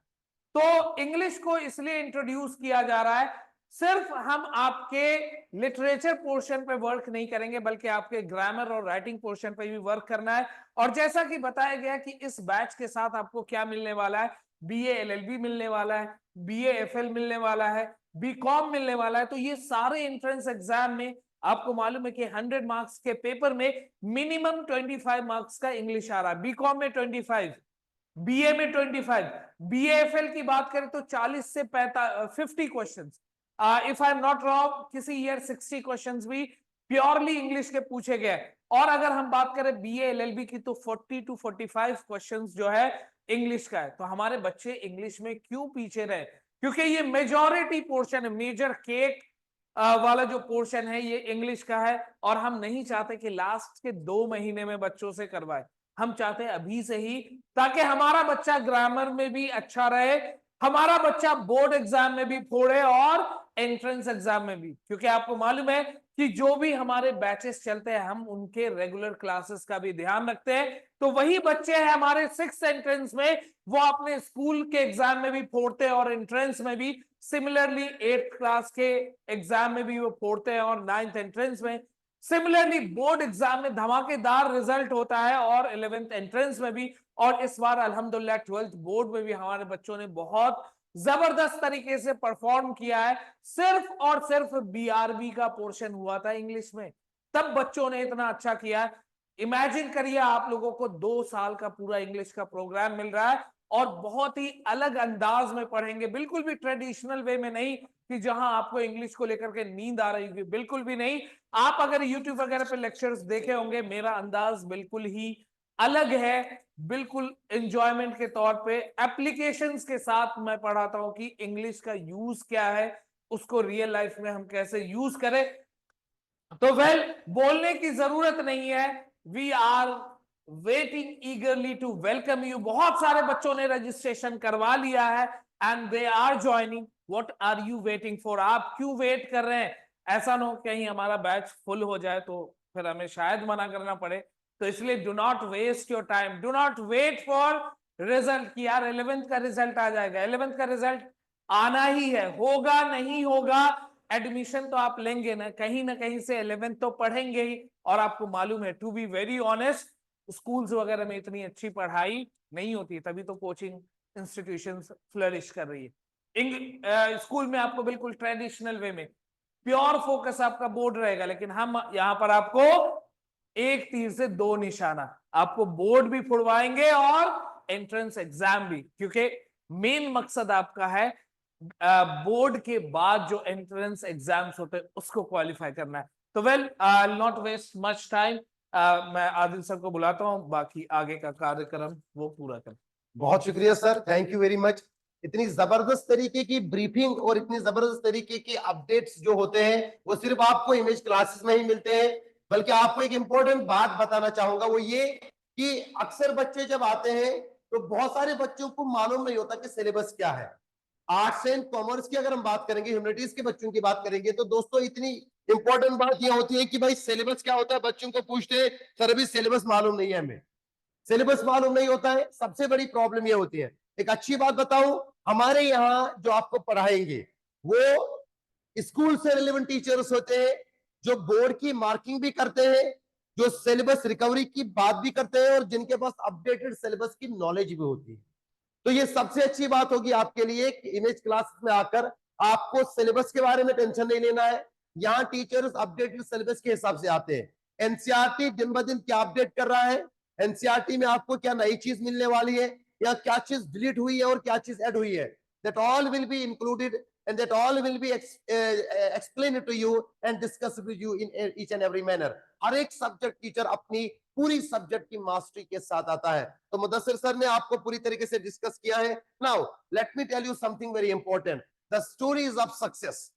तो इंग्लिश को इसलिए इंट्रोड्यूस किया जा रहा है, सिर्फ हम आपके लिटरेचर पोर्शन पे वर्क नहीं करेंगे, बल्कि आपके ग्रामर और राइटिंग पोर्शन पे भी वर्क करना है। और जैसा कि बताया गया कि इस बैच के साथ आपको क्या मिलने वाला है, बीए एलएलबी मिलने वाला है, बीए एफएल मिलने वाला है, बीकॉम मिलने वाला है। तो ये सारे एंट्रेंस एग्जाम में आपको मालूम है कि 100 मार्क्स के पेपर में मिनिमम 25 मार्क्स का इंग्लिश आ रहा है। बीकॉम में 25, बीए में 25, बीएफएल की बात करें तो 40 से 50 questions, if I am not wrong किसी ईयर 60 क्वेश्चंस भी प्योरली इंग्लिश के पूछे गए। और अगर हम बात करें बीए एलएलबी की तो 40 to 45 क्वेश्चंस जो है इंग्लिश का है। तो हमारे बच्चे इंग्लिश में क्यों पीछे रहे? क्योंकि ये मेजॉरिटी पोर्शन है, मेजर केक वाला जो पोर्शन है ये इंग्लिश का है, और हम नहीं चाहते कि लास्ट के 2 महीने में बच्चों से करवाए। हम चाहते हैं अभी से ही, ताकि हमारा बच्चा ग्रामर में भी अच्छा रहे, हमारा बच्चा बोर्ड एग्जाम में भी फोड़े और एंट्रेंस एग्जाम में भी। क्योंकि आपको मालूम है कि जो भी हमारे बैचेस चलते हैं हम उनके रेगुलर क्लासेस का भी ध्यान रखते हैं। तो वही बच्चे हैं हमारे 6th एंट्रेंस में, वो अपने स्कूल के एग्जाम में भी फोड़ते हैं और एंट्रेंस में भी। सिमिलरली 8th क्लास के एग्जाम में भी वो फोड़ते हैं और 9th एंट्रेंस में। सिमिलरली बोर्ड एग्जाम में धमाकेदार रिजल्ट होता है और 11th एंट्रेंस में भी। और इस बार अल्हम्दुलिल्लाह 12th बोर्ड में भी हमारे बच्चों ने बहुत जबरदस्त तरीके से परफॉर्म किया है। सिर्फ और सिर्फ बीआरबी का पोर्शन हुआ था इंग्लिश में, तब बच्चों ने इतना अच्छा किया है। इमेजिन करिए आप लोगों को 2 साल का पूरा इंग्लिश का प्रोग्राम मिल रहा है, और बहुत ही अलग अंदाज में पढ़ेंगे, बिल्कुल भी ट्रेडिशनल वे में नहीं कि जहां आपको इंग्लिश को लेकर के नींद आ रही होगी, बिल्कुल भी नहीं। आप अगर यूट्यूब वगैरह पे लेक्चर्स देखे होंगे, मेरा अंदाज बिल्कुल ही अलग है, बिल्कुल एंजॉयमेंट के तौर पे एप्लीकेशंस के साथ मैं पढ़ाता हूं कि इंग्लिश का यूज क्या है, उसको रियल लाइफ में हम कैसे यूज करें। तो बोलने की जरूरत नहीं है, we are waiting eagerly to welcome you. बहुत सारे बच्चों ने रजिस्ट्रेशन करवा लिया है and they are joining. What are you waiting for? आप क्यों वेट कर रहे हैं? ऐसा ना हो कहीं हमारा बैच फुल हो जाए तो फिर हमें शायद मना करना पड़े। तो इसलिए do not waste your time, do not wait for result कि यार 11th का रिजल्ट आ जाएगा। 11th का रिजल्ट आना ही है, होगा नहीं होगा, एडमिशन तो आप लेंगे ना कहीं से 11th तो पढ़ेंगे ही। और आपको मालूम है, to be very honest, schools वगैरह में इतनी अच्छी पढ़ाई नहीं होती, तभी तो कोचिंग इंस्टीट्यूशंस फ्लरिश कर रही है। स्कूल में आपको बिल्कुल ट्रेडिशनल वे में प्योर फोकस आपका बोर्ड रहेगा, लेकिन हम यहां पर आपको एक तीर से 2 निशाना, आपको बोर्ड भी फुड़वाएंगे और एंट्रेंस एग्जाम भी, क्योंकि मेन मकसद आपका है बोर्ड के बाद जो एंट्रेंस एग्जाम्स होते हैं उसको क्वालिफाई करना है। तो नॉट वेस्ट मच टाइम, मैं आदिल सर को बुलाता हूं, बाकी आगे का कार्यक्रम वो पूरा करें। बहुत शुक्रिया sir, thank you very much. इतनी जबरदस्त तरीके की ब्रीफिंग और इतनी जबरदस्त तरीके के अपडेट्स जो होते हैं वो सिर्फ आपको इमेज क्लासेस में ही मिलते हैं। बल्कि आपको एक इंपॉर्टेंट बात बताना चाहूंगा, वो ये कि अक्सर बच्चे जब आते हैं तो बहुत सारे बच्चों को मालूम नहीं होता कि सिलेबस क्या है। आर्ट्स एंड कॉमर्स की अगर हम बात करेंगे, ह्यूमैनिटीज के बच्चों की बात करेंगे, तो दोस्तों इतनी इंपॉर्टेंट बात यह होती है कि भाई सिलेबस क्या होता है। बच्चों को पूछते हैं सर अभी सिलेबस मालूम नहीं है, हमें सिलेबस मालूम नहीं होता है। सबसे बड़ी प्रॉब्लम यह होती है। एक अच्छी बात बताऊं, हमारे यहाँ जो आपको पढ़ाएंगे वो स्कूल से रिलेवेंट टीचर्स होते हैं, जो बोर्ड की मार्किंग भी करते हैं, जो सिलेबस रिकवरी की बात भी करते हैं, और जिनके पास अपडेटेड सिलेबस की नॉलेज भी होती है। तो ये सबसे अच्छी बात होगी आपके लिए कि इमेज क्लासेस में आकर आपको सिलेबस के बारे में टेंशन नहीं लेना है। यहाँ टीचर्स अपडेटेड सिलेबस के हिसाब से आते हैं। एनसीईआरटी दिन ब दिन क्या अपडेट कर रहा है, एनसीईआरटी में आपको क्या नई चीज मिलने वाली है, या क्या चीज डिलीट हुई है और क्या चीज ऐड हुई है, that all will be included and that all will be explained to you and discussed with you in each and every manner. हर एक सब्जेक्ट टीचर अपनी पूरी सब्जेक्ट की मास्टरी के साथ आता है। तो मुदस्सिर सर ने आपको पूरी तरीके से डिस्कस किया है। Now let me tell you something very important, the stories of success.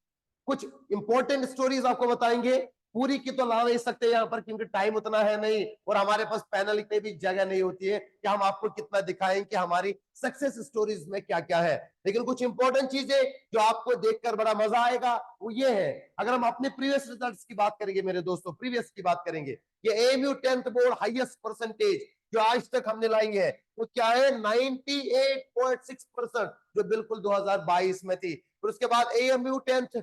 कुछ इंपॉर्टेंट स्टोरीज आपको बताएंगे, पूरी की तो ला नहीं सकते यहाँ पर क्योंकि टाइम उतना है नहीं और हमारे पास पैनल इतने भी जगह नहीं होती है कि हम आपको कितना दिखाएं कि हमारी सक्सेस स्टोरीज में क्या क्या है। लेकिन कुछ इंपॉर्टेंट चीजें जो आपको देखकर बड़ा मजा आएगा वो ये है, अगर हम अपने प्रीवियस रिजल्ट्स की बात करेंगे मेरे दोस्तों, प्रीवियस की बात करेंगे, ये AMU 10th board highest percentage जो आज तक हमने लाई है वो क्या है 98.6%, जो बिल्कुल 2022 में थी। फिर उसके बाद AMU 10th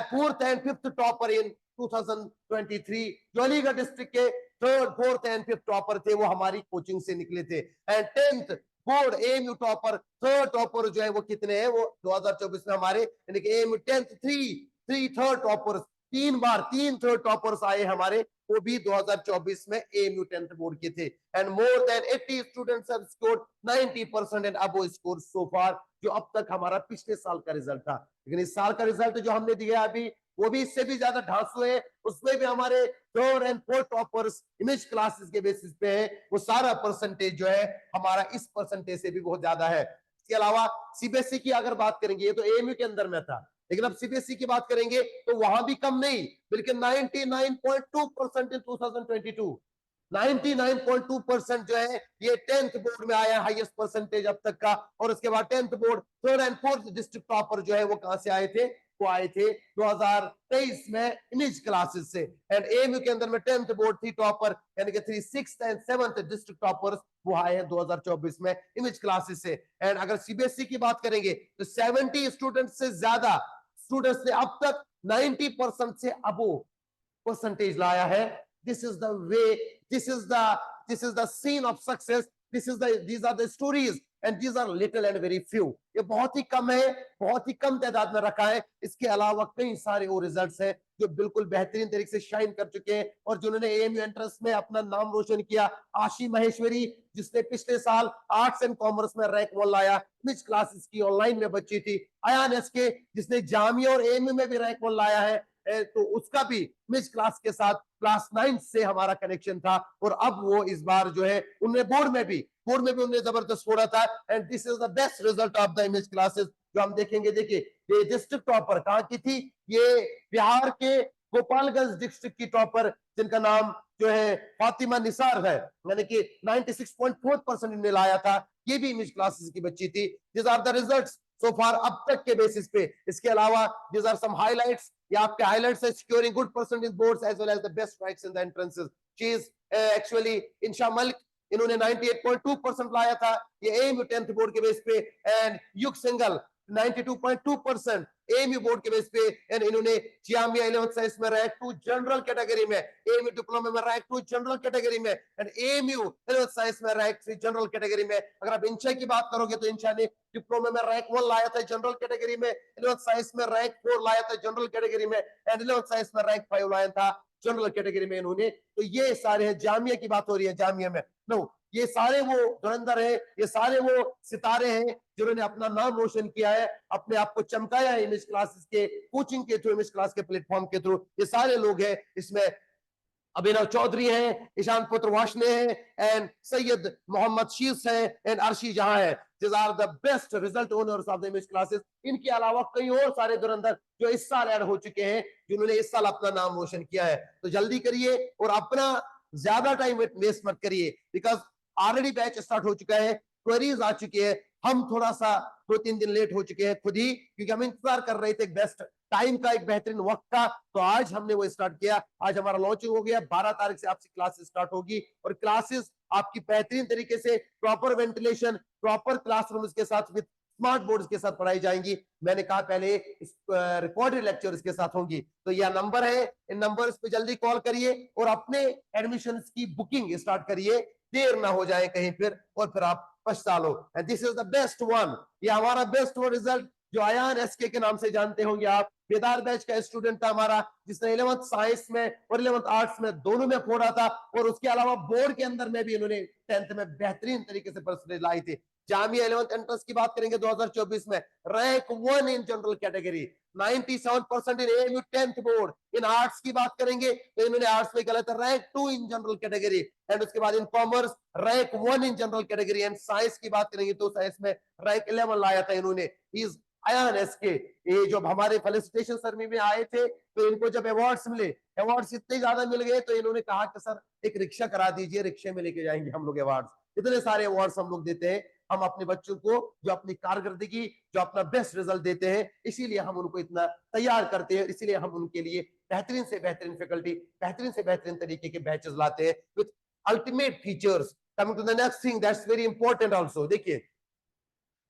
4th and 5th topper in 2023, जो अलीगढ़ डिस्ट्रिक्ट के 3rd, 4th and 5th topper थे वो हमारी कोचिंग से निकले थे। And 10th board AMU topper, 3rd topper जो है वो कितने हैं, वो 2024 में हमारे यानी कि एएमयू 10th 3 3rd टॉपर्स, 3 बार 3 3rd टॉपर्स आए हमारे, वो भी 2024 में एएमयू 10th बोर्ड के थे। And more than 80 students have scored 90% and above score so far, जो अब तक हमारा पिछले साल का रिजल्ट था। लेकिन इस साल का रिजल्ट जो हमने दिया अभी वो भी इससे भी ज्यादा ढांसू है, उसमें भी हमारे 3rd and 4th toppers image classes के बेसिस पे है, वो सारा परसेंटेज जो है हमारा इस परसेंटेज से भी बहुत ज्यादा है। इसके अलावा सीबीएसई की अगर बात करेंगे, ये तो एएमयू के अंदर में था, लेकिन अब सीबीएसई की बात करेंगे तो वहां भी कम नहीं, बल्कि 99.2% इन 2022, 99.2% जो है ये 10th बोर्ड में आया, हाईएस्ट परसेंटेज अब तक का। और उसके बाद 10th board 3rd and 4th district topper जो है वो कहां से आए थे, वो आए थे 2023 में इमेज क्लासेस से। एंड एएमयू के अंदर में 10th बोर्ड थी टॉपर, यानी कि 3 6th and 7th district toppers वो आए हैं 2024 में इमेज क्लासेस से। एंड अगर सीबीएसई की बात करेंगे तो 70 स्टूडेंट्स से ज्यादा स्टूडेंट्स ने अब तक 90% से अबो परसेंटेज लाया है। This is the way, this is the scene of success, these are the stories and these are little and very few। ये बहुत ही कम है, बहुत ही कम तादाद में रखा है। इसके अलावा कई सारे वो रिजल्ट्स हैं जो बिल्कुल बेहतरीन तरीके से शाइन कर चुके हैं और जिन्होंने एएमयू एंट्रेंस में अपना नाम रोशन किया। आशी महेश्वरी जिसने पिछले साल आर्ट्स एंड कॉमर्स में रैंक 1 लाया, इमेज क्लासेस की ऑनलाइन में बच्ची थी। अयान एसके जिसने जामिया और एएमयू में भी रैंक 1 लाया है, तो उसका भी इमेज क्लास के साथ क्लास 9 से हमारा कनेक्शन था और अब वो इस बार जो है उन्होंने बोर्ड में भी उन्हें जबरदस्त छोड़ा था। And this is the best result of the image classes जो हम देखेंगे। देखिए ये डिस्ट्रिक्ट टॉपर कहाँ की थी, ये बिहार के गोपालगंज डिस्ट्रिक्ट की टॉपर जिनका नाम जो है फातिमा निसार है, यानी कि 96.4% इन्हें लाया था, ये भी इमेज क्लासेस की बच्ची थी। दिस आर द रिजल्ट्स सो फार अब तक के बेसिस पे। इसके अलावा दिस आर सम हाइलाइट्स, ये आपके हाइलाइट्स है, securing good percentage boards as well as the best ranks in the entrances। she is actually इंशा मलिक, इन्होंने 98.2% लाया था ये एएमयू 10th बोर्ड के बेस पे। एंड युग सिंगल 92.2% एएमयू बोर्ड के बेस पे। एंड इन्होंने जामिया 11th साइंस में रैंक 2 जनरल कैटेगरी में, एएमयू डिप्लोमा में रैंक 2 जनरल कैटेगरी में एंड एएमयू 11th साइंस में रैंक 3 जनरल कैटेगरी में। अगर आप इंशा की बात करोगे तो इंशा ने डिप्लोमा में रैंक 1 लाया था जनरल कैटेगरी में, 11th साइंस में रैंक 4 लाया था जनरल कैटेगरी में एंड 11th साइंस में रैंक 5 लाया था जनरल कैटेगरी में इन्होंने। तो ये सारे हैं, जामिया की बात हो रही है, जामिया में नो, ये सारे वो धुरंधर हैं, ये सारे वो सितारे हैं जिन्होंने अपना नाम रोशन किया है, अपने आप को चमकाया है इमेज क्लासेस के कोचिंग के थ्रू, इमेज क्लास के प्लेटफॉर्म के थ्रू। ये सारे लोग हैं, इसमें अभिनव चौधरी हैं, ईशान पुत्र वाशने हैं एंड सैयद मोहम्मद शीर्ष हैं एंड अर्शी जहां है। These are the best result owners of the image classes। इनके अलावा कई और सारे धुरंधर जो इस साल ऐड हो चुके हैं, जिन्होंने इस साल अपना नाम रोशन किया है। तो जल्दी करिए और अपना ज्यादा टाइम वेस्ट मत करिए, बिकॉज ऑलरेडी बैच स्टार्ट हो चुका है, क्वेरीज आ चुकी है। हम थोड़ा सा 2-3 दिन लेट हो चुके हैं खुद ही, क्योंकि हम इंतजार कर रहे थे एक बेस्ट टाइम का, एक बेहतरीन वक्त का। तो आज हमने वो स्टार्ट किया, आज हमारा लॉन्चिंग हो गया। 12 तारीख से आपकी क्लासेस स्टार्ट होगी और क्लासेस आपकी बेहतरीन तरीके से प्रॉपर वेंटिलेशन, प्रॉपर क्लासरूम के साथ विद स्मार्ट बोर्ड्स के साथ पढ़ाई जाएंगी। मैंने कहा पहले रिकॉर्डेड लेक्चर इसके साथ होंगी। तो यह नंबर है, इन नंबर्स पे जल्दी कॉल करिए और अपने एडमिशन की बुकिंग स्टार्ट करिए, देर ना हो जाए कहीं फिर और फिर आप पछता लो। And this is the best one, ये हमारा बेस्ट वन रिजल्ट जो अयान एसके के नाम से जानते होंगे आप, बेदार बैच का स्टूडेंट था हमारा, जिसने 11th साइंस में और 11th आर्ट्स में दोनों में फोड़ा था, और उसके अलावा बोर्ड के अंदर में भी इन्होंने 10th में बेहतरीन तरीके से परसेंटेज लाई थी। जामिया 11th एंट्रेंस की बात करेंगे 2024 में, rank 1 in general category, 97% in AMU 10th board. In arts की बात करेंगे तो इन्होंने आर्ट्स में गलत rank 2 in general category, and उसके बाद in commerce rank 1 in general category, and science की बात करेंगे तो साइंस में रैंक 11 लाया था इन्होंने। इज अयान एसके, ये जब हमारे फेलिसिटेशन सेरेमनी में आए थे तो इनको जब अवार्ड्स मिले, अवार्ड्स इतने ज्यादा मिल गए तो इन्होंने कहा कि सर एक रिक्शा करा दीजिए, रिक्शे में लेके जाएंगे हम लोग अवार्ड्स। इतने सारे अवार्ड्स हम लोग देते हैं हम अपने बच्चों को, जो अपनी कारकर्दगी, जो अपना बेस्ट रिजल्ट देते हैं, इसीलिए हम उनको इतना तैयार करते हैं, इसीलिए हम उनके लिए बेहतरीन से बेहतरीन फैकल्टी, बेहतरीन से बेहतरीन तरीके के बैचेस लाते हैं with ultimate features. Coming to the next thing that's very important also, देखिए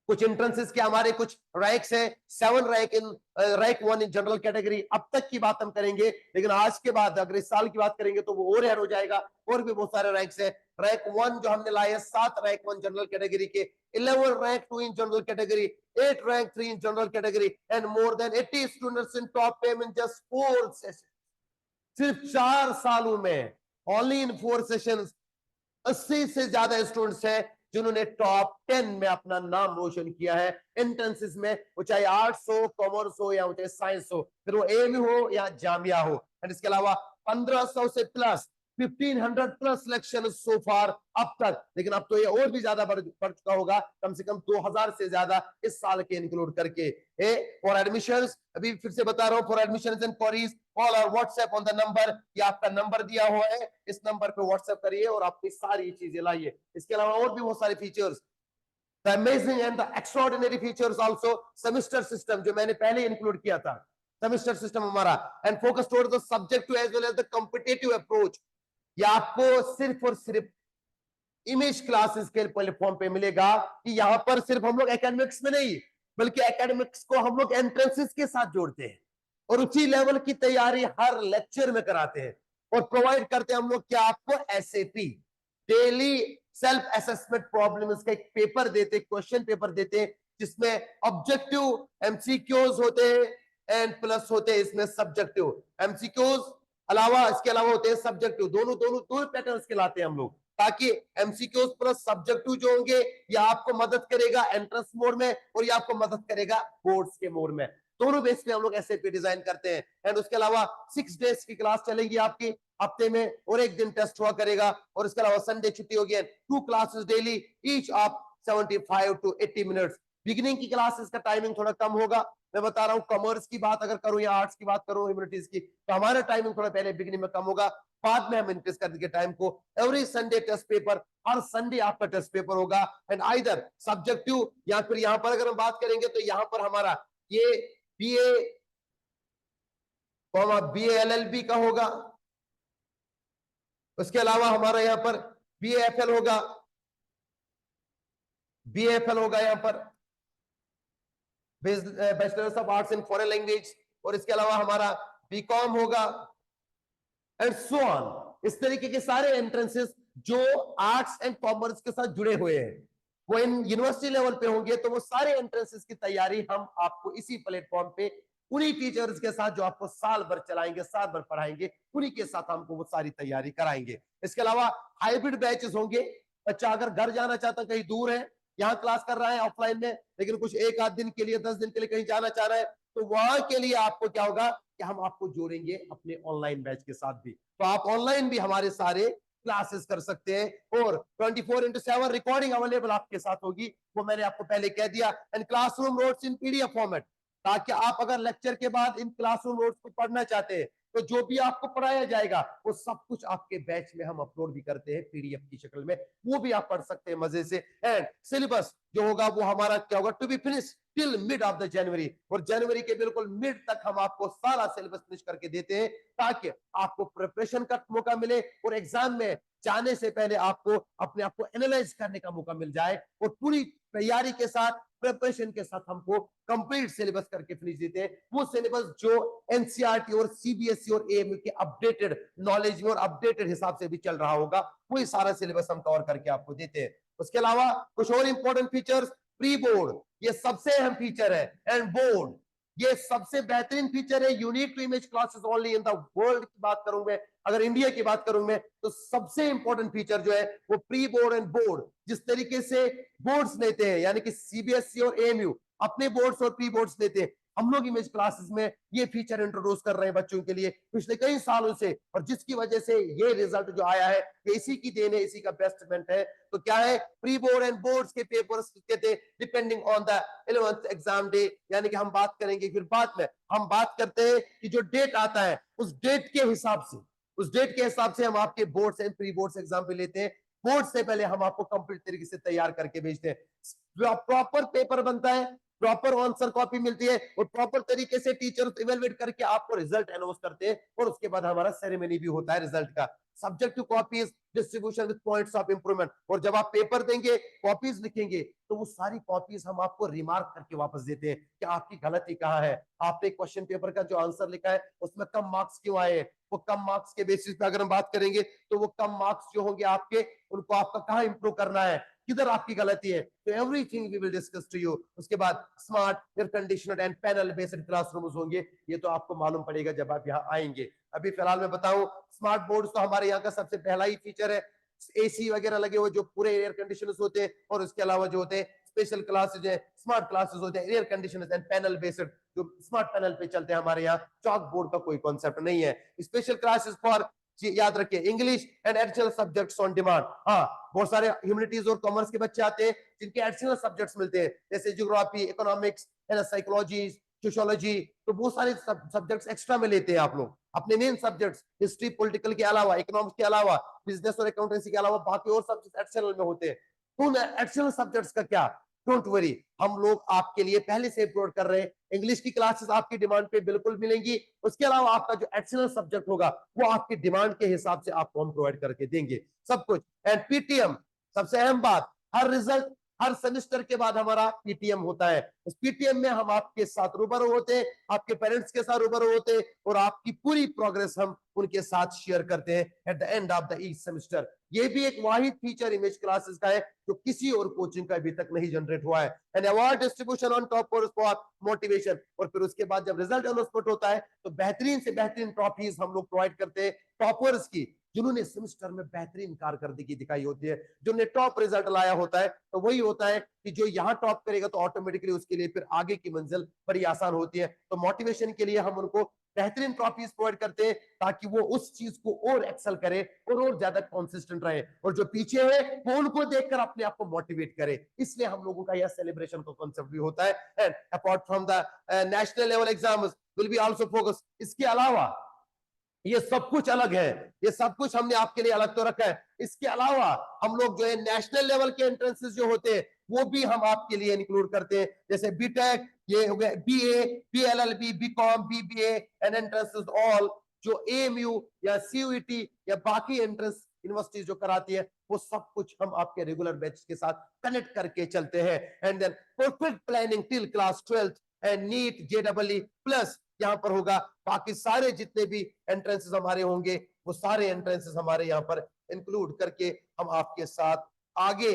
कुछ एंट्रेंसेस के हमारे कुछ रैंक्स हैं, 7 rank in rank 1 in general category, अब तक की बात हम करेंगे, लेकिन आज के बाद अगर इस साल की बात करेंगे तो वो और ऐड हो जाएगा, और भी बहुत सारे रैंक्स हैं। रैंक 1 जो हमने लाए हैं 7 रैंक 1 जनरल कैटेगरी के, 11 rank 2 in general category, 8 rank 3 in general category, and more than 80 students in top 10 in just 4 sessions. सिर्फ 4 सालों में, ओनली इन 4 सेशंस 80 से ज्यादा स्टूडेंट्स हैं जिन्होंने टॉप 10 में अपना नाम रोशन किया है एंट्रेंसेस में, वो चाहे आर्ट्स हो, कॉमर्स हो, या चाहे साइंस हो, फिर वो एएमयू हो या जामिया हो। एंड इसके अलावा 1500 से प्लस 1500 प्लस सिलेक्शन सो फार अब तक, लेकिन अब तो ये और भी ज्यादा बढ़ चुका होगा, कम से कम 2000 से ज्यादा इस साल के इंक्लूड करके। फॉर एडमिशंस, अभी फिर से बता रहा हूं, for admissions and queries call और व्हाट्सएप ऑन द नंबर, ये आपका नंबर दिया हुआ है, इस नंबर पे व्हाट्सएप करिए और अपनी सारी चीजें लाइए। इसके अलावा और भी बहुत सारे features, the amazing and the extraordinary features also, semester system जो मैंने पहले इंक्लूड किया था, सेमेस्टर सिस्टम हमारा, and focus towards the subjective as well as the competitive approach. ये आपको सिर्फ और सिर्फ इमेज क्लासेस के प्लेटफॉर्म पे मिलेगा कि यहां पर सिर्फ हम लोग एकेडमिक्स में नहीं, बल्कि एकेडमिक्स को हम लोग एंट्रेंसेस के साथ जोड़ते हैं और उसी लेवल की तैयारी हर लेक्चर में कराते हैं, और प्रोवाइड करते हैं हम लोग क्या आपको SAP, daily self assessment problems का एक पेपर देते, क्वेश्चन पेपर देते हैं, जिसमें ऑब्जेक्टिव एमसीक्यूज होते हैं एंड प्लस होते हैं इसमें सब्जेक्टिव। एमसीक्यूज अलावा इसके अलावा होते हैं सब्जेक्टिव, दोनों पैटर्न्स के लाते हैं हम लोग, ताकि एमसीक्यूज प्लस सब्जेक्टिव जो होंगे ये आपको मदद करेगा एंट्रेंस मोड में, और ये आपको मदद करेगा बोर्ड्स के मोड में। दोनों बेस पे हम लोग एसएपी डिजाइन करते हैं। एंड उसके अलावा 6 डेज की क्लास चलेगी आपकी हफ्ते में, और एक दिन टेस्ट हुआ करेगा, और इसके अलावा संडे छुट्टी होगी। 2 classes daily, each of 75 to 80 minutes. Beginning की क्लासेस का टाइमिंग थोड़ा कम होगा, मैं बता रहा हूँ, कॉमर्स की बात अगर करूं या आर्ट्स की बात करूं, ह्यूमैनिटीज की, तो हमारा टाइमिंग थोड़ा पहले बिगिनिंग में कम होगा, बाद में हम इंक्रीज कर देंगे टाइम को। एवरी संडे टेस्ट पेपर, हर संडे आपका टेस्ट पेपर होगा, एंड आइदर सब्जेक्टिव, या फिर यहां पर अगर हम बात करेंगे तो यहां पर हमारा ये बीए बीएलएलबी का होगा, उसके अलावा हमारा यहाँ पर बीएफएल होगा, यहाँ पर bachelors of arts in foreign language, और इसके अलावा हमारा बीकॉम होगा, एंड सो ऑन। इस तरीके के सारे एंट्रेंसेस जो आर्ट्स एंड कॉमर्स के साथ जुड़े हुए हैं, वो इन यूनिवर्सिटी लेवल पे होंगे, तो वो सारे एंट्रेंसेस की तैयारी हम आपको इसी प्लेटफॉर्म पे उन्हीं टीचर्स के साथ जो आपको साल भर चलाएंगे, साल भर पढ़ाएंगे, उन्हीं के साथ हमको वो सारी तैयारी कराएंगे। इसके अलावा हाइब्रिड बैचेस होंगे, बच्चा अगर घर जाना चाहता है, कहीं दूर है, यहाँ क्लास कर रहा है ऑफलाइन में, लेकिन कुछ 1 आध दिन के लिए, 10 दिन के लिए कहीं जाना चाह रहा है, तो वहां के लिए आपको क्या होगा कि हम आपको जोड़ेंगे अपने ऑनलाइन बैच के साथ भी, तो आप ऑनलाइन भी हमारे सारे क्लासेस कर सकते हैं, और 24/7 रिकॉर्डिंग अवेलेबल आपके साथ होगी, वो मैंने आपको पहले कह दिया। And classroom notes in PDF format, ताकि आप अगर लेक्चर के बाद इन क्लासरूम नोट्स को पढ़ना चाहते हैं, तो जो भी आपको पढ़ाया जाएगा वो सब कुछ आपके बैच में हम अपलोड भी करते हैं पीडीएफ की शक्ल में, वो भी आप पढ़ सकते हैं मजे से। एंड सिलेबस जो होगा वो हमारा क्या होगा, to be finish till mid of the January, और जनवरी के बिल्कुल मिड तक हम आपको सारा सिलेबस फिनिश करके देते हैं, ताकि आपको प्रिपरेशन का मौका मिले, और एग्जाम में जाने से पहले आपको अपने आप को एनालाइज करने का मौका मिल जाए, और पूरी तैयारी के साथ, प्रिपरेशन के साथ हमको कंप्लीट सिलेबस करके फिनिश देते हैं। वो सिलेबस जो एनसीईआरटी और सीबीएसई और एएमयू के अपडेटेड नॉलेज में और अपडेटेड हिसाब से भी चल रहा होगा, वही सारा सिलेबस हम कवर करके आपको देते हैं। उसके अलावा कुछ और इंपॉर्टेंट फीचर्स, प्री बोर्ड, ये सबसे अहम फीचर है, एंड बोर्ड, ये सबसे बेहतरीन फीचर है, unique to image classes only in the world की बात करूं मैं, अगर इंडिया की बात करूं मैं, तो सबसे इंपॉर्टेंट फीचर जो है वो प्री बोर्ड एंड बोर्ड, जिस तरीके से बोर्ड्स लेते हैं, यानी कि सीबीएसई और एएमयू अपने बोर्ड्स और प्री बोर्ड्स लेते हैं, हम लोग इमेज क्लासेस में ये फीचर इंट्रोड्यूस कर रहे हैं बच्चों के लिए पिछले कई सालों से, और जिसकी वजह से ये रिजल्ट जो आया है ये इसी की देन है, इसी का बेस्टमेंट है। तो क्या है, प्री बोर्ड एंड बोर्ड्स के पेपर्स कहते हैं depending on the 11th exam day, यानी कि हम बात करेंगे फिर बाद में, हम बात करते हैं कि जो डेट आता है उस डेट के हिसाब से, उस डेट के हिसाब से हम आपके boards and pre boards exam पे लेते हैं। बोर्ड से पहले हम आपको कंप्लीट तरीके से तैयार करके भेजते हैं, प्रॉपर पेपर बनता है, प्रॉपर आंसर कॉपी मिलती है, और प्रॉपर तरीके से टीचर्स इवेलुएट करके आपको रिजल्ट अनाउंस करते हैं, और उसके बाद हमारा सेरेमनी भी होता है रिजल्ट का। Subject two copies distribution with points of improvement, और जब आप पेपर देंगे, कॉपीज लिखेंगे, तो वो सारी कॉपीज हम आपको रिमार्क करके वापस देते हैं कि आपकी गलती कहाँ है, आपने क्वेश्चन पेपर का जो आंसर लिखा है उसमें कम मार्क्स क्यों आए, वो कम मार्क्स के बेसिस पे अगर हम बात करेंगे तो वो कम मार्क्स जो होंगे आपके, उनको आपका कहाँ इंप्रूव करना है, किधर आपकी गलती है, तो everything we will discuss to you. उसके बाद smart air conditioned and panel based classrooms होंगे, ये तो आपको मालूम पड़ेगा जब आप यहाँ आएंगे। अभी फिलहाल मैं बताऊं, स्मार्ट बोर्ड्स तो हमारे यहाँ का सबसे पहला ही फीचर है, एसी वगैरह लगे हुए जो पूरे एयर कंडीशनर्स होते हैं, और उसके अलावा जो होते हैं स्पेशल क्लासेज है, स्मार्ट क्लासेस होते हैं air conditioners and panel based, जो स्मार्ट पैनल पे चलते हैं। हमारे यहाँ चॉक बोर्ड का कोई कॉन्सेप्ट नहीं है। स्पेशल क्लासेस फॉर, याद रखिए, English and additional subjects on demand. हाँ, बहुत सारे ह्यूमैनिटीज और कॉमर्स के बच्चे आते हैं जिनके एडिशनल सब्जेक्ट्स मिलते हैं, जैसे ज्योग्राफी, इकोनॉमिक्स, साइकोलॉजी, सोशियोलॉजी, तो बहुत सारे सब्जेक्ट्स एक्स्ट्रा में लेते हैं आप लोग। अपने मेन सब्जेक्ट्स हिस्ट्री पॉलिटिकल के अलावा, इकोनॉमिक्स के अलावा, बिजनेस और अकाउंटेंसी के अलावा बाकी और सब्जेक्ट्स एडिशनल में होते हैं। उन एडिशनल सब्जेक्ट्स का क्या, डोंट वरी, हम लोग आपके लिए पहले से अपलोड कर रहे हैं। इंग्लिश की क्लासेस आपकी डिमांड पे बिल्कुल मिलेंगी, उसके अलावा आपका जो एडिशनल सब्जेक्ट होगा वो आपकी डिमांड के हिसाब से आपको हम प्रोवाइड करके देंगे सब कुछ। एंड पीटीएम, सबसे अहम बात, हर रिजल्ट हर सेमेस्टर के बाद हमारा पीटीएम होता है। उस पीटीएम में हम आपके साथ रूबरू होते हैं, आपके पेरेंट्स के साथ रूबरू होते हैं, और आपकी पूरी प्रोग्रेस हम उनके साथ शेयर करते हैं eight the end of the each semester. ये भी एक वाहिद फीचर इमेज क्लासेस का है जो किसी और कोचिंग का अभी तक नहीं जनरेट हुआ है। And award distribution on top for motivation, और फिर उसके बाद जब रिजल्ट अनाउंसमेंट होता है तो बेहतरीन से बेहतरीन ट्रॉफीज हम लोग प्रोवाइड करते हैं टॉपर्स की, जिन्होंने सेमेस्टर में बेहतरीन कारकर्दगी दिखाई होती है, जिन्होंने टॉप रिजल्ट लाया होता है। तो वही होता है कि जो यहाँ टॉप करेगा तो ऑटोमेटिकली उसके लिए फिर आगे की मंजिल बड़ी आसान होती है। तो मोटिवेशन के लिए हम उनको बेहतरीन ट्रॉफीज प्रोवाइड करते हैं ताकि वो उस चीज को और एक्सेल करे और ज्यादा कंसिस्टेंट रहे, और जो पीछे है वो उनको देखकर अपने आप को मोटिवेट करे। इसलिए हम लोगों का यह सेलिब्रेशन का कॉन्सेप्ट भी होता है। And apart from the national level exams will be also focus, इसके अलावा ये सब कुछ अलग है, ये सब कुछ हमने आपके लिए अलग तो रखा है। इसके अलावा हम लोग जो है नेशनल लेवल के एंट्रेंसेस जो होते हैं वो भी हम आपके लिए इंक्लूड करते हैं, जैसे बीटेक, ये हो गया BA, BLLB, BCom, BBA and entrances all, जो एएमयू या सीयूईटी या बाकी एंट्रेंस यूनिवर्सिटीज जो कराती है, वो सब कुछ हम आपके रेगुलर बैच के साथ कनेक्ट करके चलते हैं। And then perfect planning till class 12th and NEET जेडबलई प्लस यहाँ पर होगा। बाकी सारे जितने भी एंट्रेंसेस हमारे होंगे वो सारे एंट्रेंसेस हमारे यहाँ पर इंक्लूड करके हम आपके साथ आगे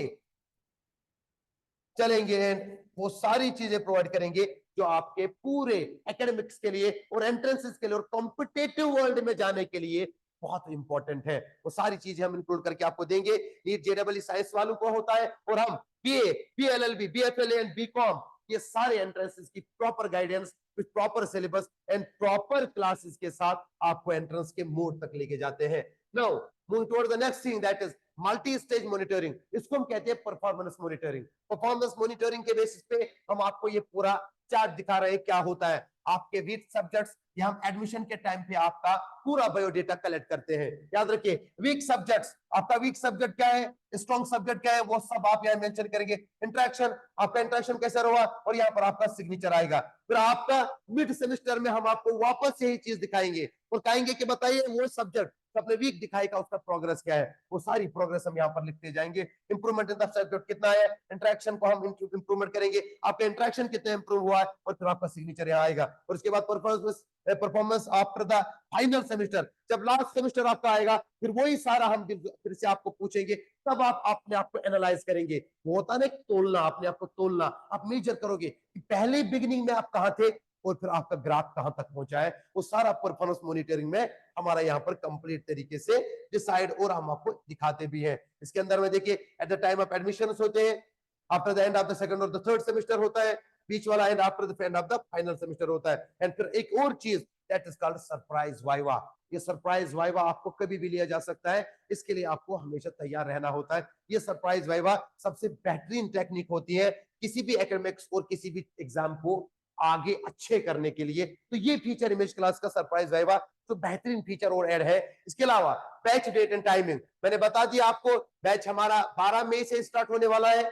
चलेंगे एंड वो सारी चीजें प्रोवाइड करेंगे जो आपके पूरे एकेडमिक्स के लिए और एंट्रेंसेस के लिए और कॉम्पिटेटिव वर्ल्ड में जाने के लिए बहुत इंपॉर्टेंट है। वो सारी चीजें हम इंक्लूड करके आपको देंगे। नीट जेडबलई साइंस वालों को होता है, और हम बीए, बीएलएलबी, बीएफएलए एंड बीकॉम, ये सारे एंट्रेंसेस की proper guidance with proper syllabus and proper classes के साथ आपको एंट्रेंस के मोड तक लेके जाते हैं। Now moving toward the next thing, that is multi stage monitoring. इसको हम कहते हैं परफॉर्मेंस मॉनिटरिंग। परफॉर्मेंस मॉनिटरिंग के बेसिस पे हम आपको ये पूरा चार्ट दिखा रहे हैं क्या होता है। आपके वीक सब्जेक्ट्स ये हम एडमिशन के टाइम पे आपका पूरा बायोडेटा कलेक्ट करते हैं। याद रखिए, वीक सब्जेक्ट्स, आपका वीक सब्जेक्ट क्या है, स्ट्रॉन्ग सब्जेक्ट क्या है, वो सब आप यहाँ मेंशन करेंगे। इंटरेक्शन, आपका इंटरेक्शन कैसा रहा, और यहाँ पर आपका सिग्नेचर आएगा। फिर आपका मिड सेमेस्टर में हम आपको वापस यही चीज दिखाएंगे और कहेंगे कि बताइए वो सब्जेक्ट अपने वीक दिखाएगा, उसका प्रोग्रेस क्या है। वो सारी प्रोग्रेस हम यहाँ पर लिखते जाएंगे। इंप्रूवमेंट इन द सब्जेक्ट कितना है, इंटरेक्शन को हम इंप्रूवमेंट करेंगे, आपका इंटरेक्शन कितना इंप्रूव हुआ है, और फिर आपका सिग्नेचर यहाँ आएगा। और उसके बाद performance after the final semester, जब लास्ट सेमेस्टर आपका आएगा फिर वही सारा हम फिर से आपको पूछेंगे, तब आप अपने आप को एनालाइज करेंगे। वो होता है ना तोलना, अपने आप को तोलना, आप मेजर करोगे कि पहले बिगिनिंग में आप कहाँ थे और फिर आपका ग्राफ कहां तक पहुंचा है, वो सारा परफॉर्मेंस मॉनिटरिंग में हमारा यहाँ पर कंप्लीट तरीके से डिसाइड और हम आपको दिखाते भी हैं। इसके अंदर में देखिए at the time of admission होते हैं, after the end of the second और द थर्ड सेमेस्टर होता है, बीच वाला and after the end of the final semester होता है। एंड फिर एक और चीज that is called surprise viva. ये सरप्राइज वाइवा आपको कभी भी लिया जा सकता है, इसके लिए आपको हमेशा तैयार रहना होता है। ये सरप्राइज वाइवा सबसे बेहतरीन टेक्निक होती है किसी भी एकेडमिक्स और किसी भी एग्जाम को आगे अच्छे करने के लिए। तो ये फीचर इमेज क्लास का सरप्राइज वाइवा तो बेहतरीन फीचर और ऐड है। इसके अलावा बैच डेट एंड टाइमिंग मैंने बता दिया आपको, बैच हमारा 12 मई से स्टार्ट होने वाला है,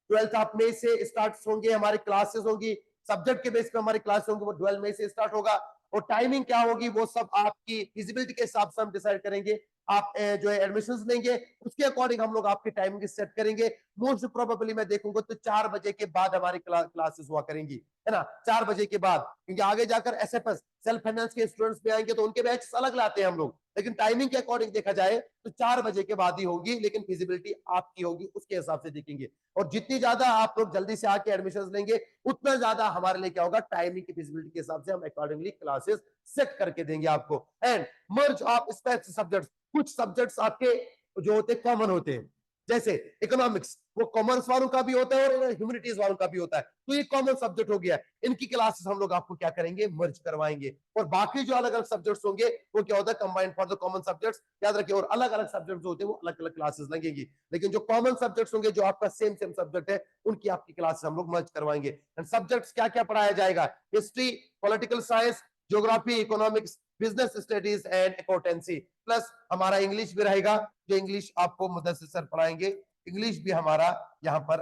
12 ऑफ मई से स्टार्ट होंगे हमारी क्लासेस होंगी, सब्जेक्ट के बेस पे हमारी क्लास होंगी, वो 12 मई से स्टार्ट होगा। और टाइमिंग क्या होगी वो सब आपकी फिजिबिलिटी के हिसाब से हम डिसाइड करेंगे। आप जो है एडमिशंस लेंगे उसके अकॉर्डिंग हम लोग आपकी टाइमिंग सेट करेंगे। मोस्ट प्रोबेबली मैं देखूंगा तो 4 बजे के बाद हमारी क्लासेस हुआ करेंगी, है ना, 4 बजे के बाद, क्योंकि आगे जाकर एसएफएस सेल्फ फाइनेंस के स्टूडेंट्स भी आएंगे तो उनके बैच अलग लाते हैं हम लोग, लेकिन टाइमिंग के अकॉर्डिंग देखा जाए तो 4 बजे के बाद ही होगी, लेकिन फिजिबिलिटी आपकी होगी उसके हिसाब से देखेंगे। और जितनी ज्यादा आप लोग जल्दी से आके एडमिशन लेंगे उतना ज्यादा हमारे लिए क्या होगा, टाइमिंग की फिजिबिलिटी के हिसाब से हम अकॉर्डिंगली क्लासेस सेट करके देंगे आपको। And merge of specific subjects, कुछ सब्जेक्ट्स आपके जो होते हैं कॉमन होते हैं, जैसे इकोनॉमिक्स वो कॉमर्स वालों का भी होता है और ह्यूमैनिटीज वालों का भी होता है, तो ये कॉमन सब्जेक्ट हो गया, इनकी क्लासेस हम लोग आपको क्या करेंगे, मर्ज करवाएंगे। और बाकी जो अलग अलग सब्जेक्ट्स होंगे वो क्या होता है, combined for the common subjects, याद रखिए। और अलग अलग सब्जेक्ट्स होते हैं वो अलग अलग क्लासेस लगेंगी, लेकिन जो कॉमन सब्जेक्ट्स होंगे जो आपका सेम सब्जेक्ट है उनकी आपकी क्लासेस हम लोग मर्ज करवाएंगे। एंड सब्जेक्ट्स क्या क्या पढ़ाया जाएगा, history, political science, geography, economics, business studies and accountancy, plus हमारा इंग्लिश भी रहेगा, जो इंग्लिश आपको मुदस्सिर सर पढ़ाएंगे, इंग्लिश भी हमारा यहाँ पर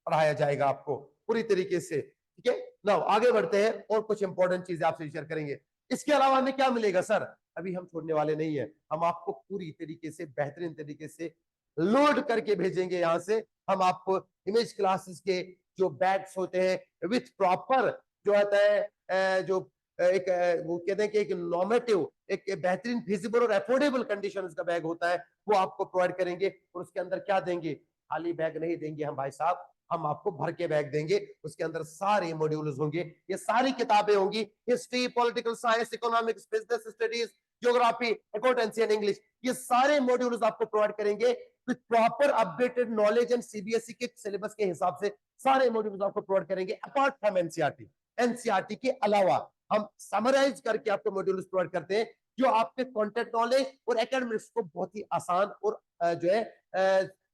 पढ़ाया जाएगा आपको पूरी तरीके से। ठीक है, नाउ आगे बढ़ते हैं और कुछ इंपॉर्टेंट चीजें आपसे शेयर करेंगे। इसके अलावा हमें क्या मिलेगा सर, अभी हम छोड़ने वाले नहीं है, हम आपको पूरी तरीके से बेहतरीन तरीके से लोड करके भेजेंगे। यहाँ से हम आपको इमेज क्लासेस के जो बैग्स होते हैं विथ प्रॉपर जो होता है जो एक वो कहते हैं कि एक नॉर्मेटिव, एक बेहतरीन फिजिबल और अफोर्डेबल कंडीशन का बैग होता है, वो आपको प्रोवाइड करेंगे। और उसके अंदर क्या देंगे, खाली बैग नहीं देंगे हम भाई साहब, हम आपको भर के बैग देंगे। उसके अंदर सारे मॉड्यूल्स होंगे, ये सारी किताबें होंगी, history, political science, economics, business studies, geography, accountancy and English, ये सारे मॉड्यूल्स आपको प्रोवाइड करेंगे with proper updated knowledge and CBSE के सिलेबस के हिसाब से सारे मॉड्यूल्स आपको प्रोवाइड करेंगे। अपार्ट फ्रॉम एनसीईआरटी, एनसीईआरटी के अलावा हम समराइज करके आपको मॉड्यूल्स प्रोवाइड करते हैं जो आपके कंटेंट नॉलेज और एकेडमिक्स को बहुत ही आसान और जो है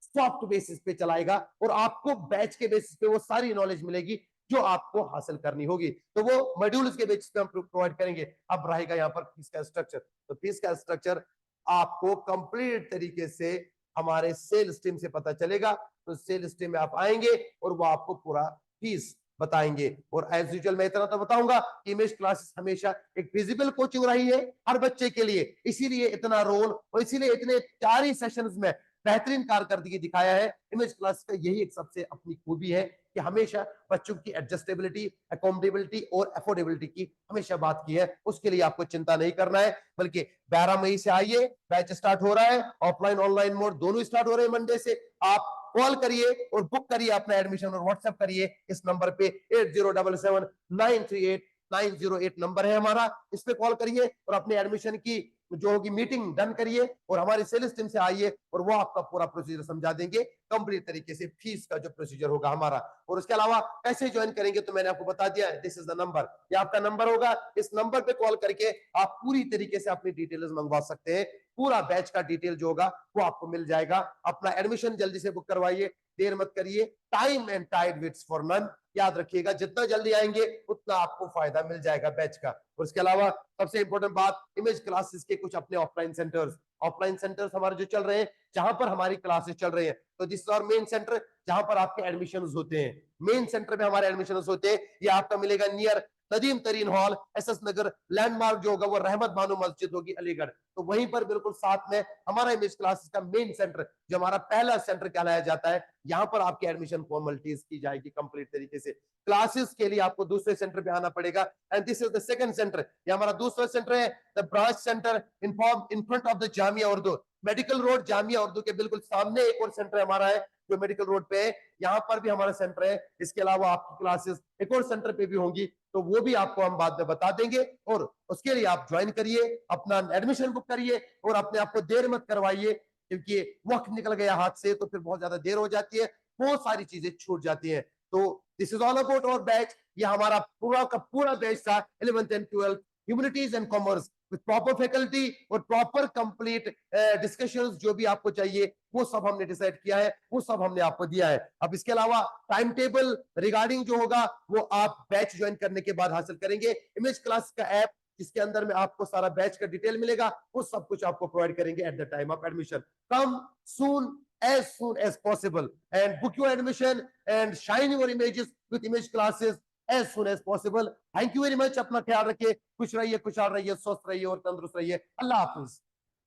सॉफ्ट बेसिस पे चलाएगा, और आपको बैच के बेसिस पे वो सारी नॉलेज मिलेगी जो आपको हासिल करनी होगी। तो वो मॉड्यूल्स के बेसिस पे हम प्रोवाइड करेंगे। अब रहेगा यहाँ पर फीस का स्ट्रक्चर, तो फीस का स्ट्रक्चर आपको कंप्लीट तरीके से हमारे सेल स्ट्रीम से पता चलेगा। तो सेल स्ट्रीम में आप आएंगे और वो आपको पूरा फीस बताएंगे। और एज यूजुअल मैं इतना तो बताऊंगा कि इमेज क्लासेस हमेशा एक फिजिबल कोचिंग रही है हर बच्चे के लिए, इसीलिए इतना रोल और इसीलिए इतने 4 ही सेशंस में बेहतरीन कारकर्दगी दिखाया है। इमेज क्लास का यही एक सबसे अपनी खूबी है कि हमेशा बच्चों की एडजस्टेबिलिटी, अकोमोडेबिलिटी और अफोर्डेबिलिटी की हमेशा बात की है। उसके लिए आपको चिंता नहीं करना है, बल्कि 12 मई से आइए, बैच स्टार्ट हो रहा है, ऑफलाइन ऑनलाइन मोड दोनों स्टार्ट हो रहे हैं मंडे से। आप कॉल करिए और बुक करिए अपना एडमिशन और व्हाट्सएप करिए इस नंबर पे 8077938908 नंबर है हमारा, इस पे कॉल करिए और अपने एडमिशन की जो होगी मीटिंग डन करिए और हमारी सेल्स टीम से आइए और वो आपका पूरा प्रोसीजर समझा देंगे कंप्लीट तरीके से, फीस का जो प्रोसीजर होगा हमारा। और उसके अलावा कैसे ज्वाइन करेंगे तो मैंने आपको बता दिया, दिस इज द नंबर, ये आपका नंबर होगा, इस नंबर पे कॉल करके आप पूरी तरीके से अपनी डिटेल्स मंगवा सकते हैं। पूरा बैच का डिटेल जो होगा वो आपको मिल जाएगा। अपना एडमिशन जल्दी से बुक करवाइए, देर मत करिए, time and tide waits for none, याद रखिएगा जितना जल्दी आएंगे उतना आपको फायदा मिल जाएगा बैच का। और इसके अलावा सबसे इंपॉर्टेंट बात, इमेज क्लासेस के कुछ अपने ऑफलाइन सेंटर्स हमारे जो चल रहे हैं, जहां पर हमारी क्लासेस चल रही है। तो दिस और मेन सेंटर जहां पर आपके एडमिशंस होते हैं, मेन सेंटर में हमारे एडमिशंस होते हैं, ये आपका मिलेगा नियर नदीम तरीन हॉल, एसएस नगर। लैंडमार्क जो होगा वो रहमत बानो मस्जिद होगी अलीगढ़, तो वहीं पर बिल्कुल साथ में हमारा इमेज क्लासेस का मेन सेंटर जो हमारा पहला सेंटर कहलाया जाता है, यहाँ पर आपकी एडमिशन फॉर्मेलिटीज की जाएगी कंप्लीट तरीके से। क्लासेस के लिए आपको दूसरे सेंटर पे आना पड़ेगा, and this is the second centre, ये हमारा दूसरा सेंटर है, the branch centre in front of the Jamia Urdu. Medical road Jamia Urdu के बिल्कुल सामने एक और सेंटर हमारा है जो मेडिकल रोड पे है, यहाँ पर भी हमारा सेंटर है। इसके अलावा आपकी क्लासेस एक और सेंटर पे भी होंगी, तो वो भी आपको हम बाद में बता देंगे। और उसके लिए आप ज्वाइन करिए, अपना एडमिशन बुक करिए और अपने आप को देर मत करवाइए, क्योंकि वक्त निकल गया हाथ से तो फिर बहुत ज्यादा देर हो जाती है, बहुत सारी चीजें छूट जाती है। तो this is all about our batch. ये हमारा पूरा का पूरा बैच था 11th and 12th humanities and commerce with proper faculty और प्रॉपर कंप्लीट डिस्कशंस। जो भी आपको चाहिए वो सब हमने डिसाइड किया है, वो सब हमने आपको दिया है। अब इसके अलावा टाइम टेबल रिगार्डिंग जो होगा वो आप बैच ज्वाइन करने के बाद हासिल करेंगे। इमेज क्लास का ऐप जिसके अंदर में आपको सारा बैच का डिटेल मिलेगा, वो सब कुछ आपको प्रोवाइड करेंगे at the time of admission. Come soon as possible and book your admission and shine your images with image classes as soon as possible. Thank you very much. अपना ख्याल रखिए, खुश रहिए, खुशहाल रहिए, स्वस्थ रहिए और तंदुरुस्त रहिए। अल्लाह हाफिज।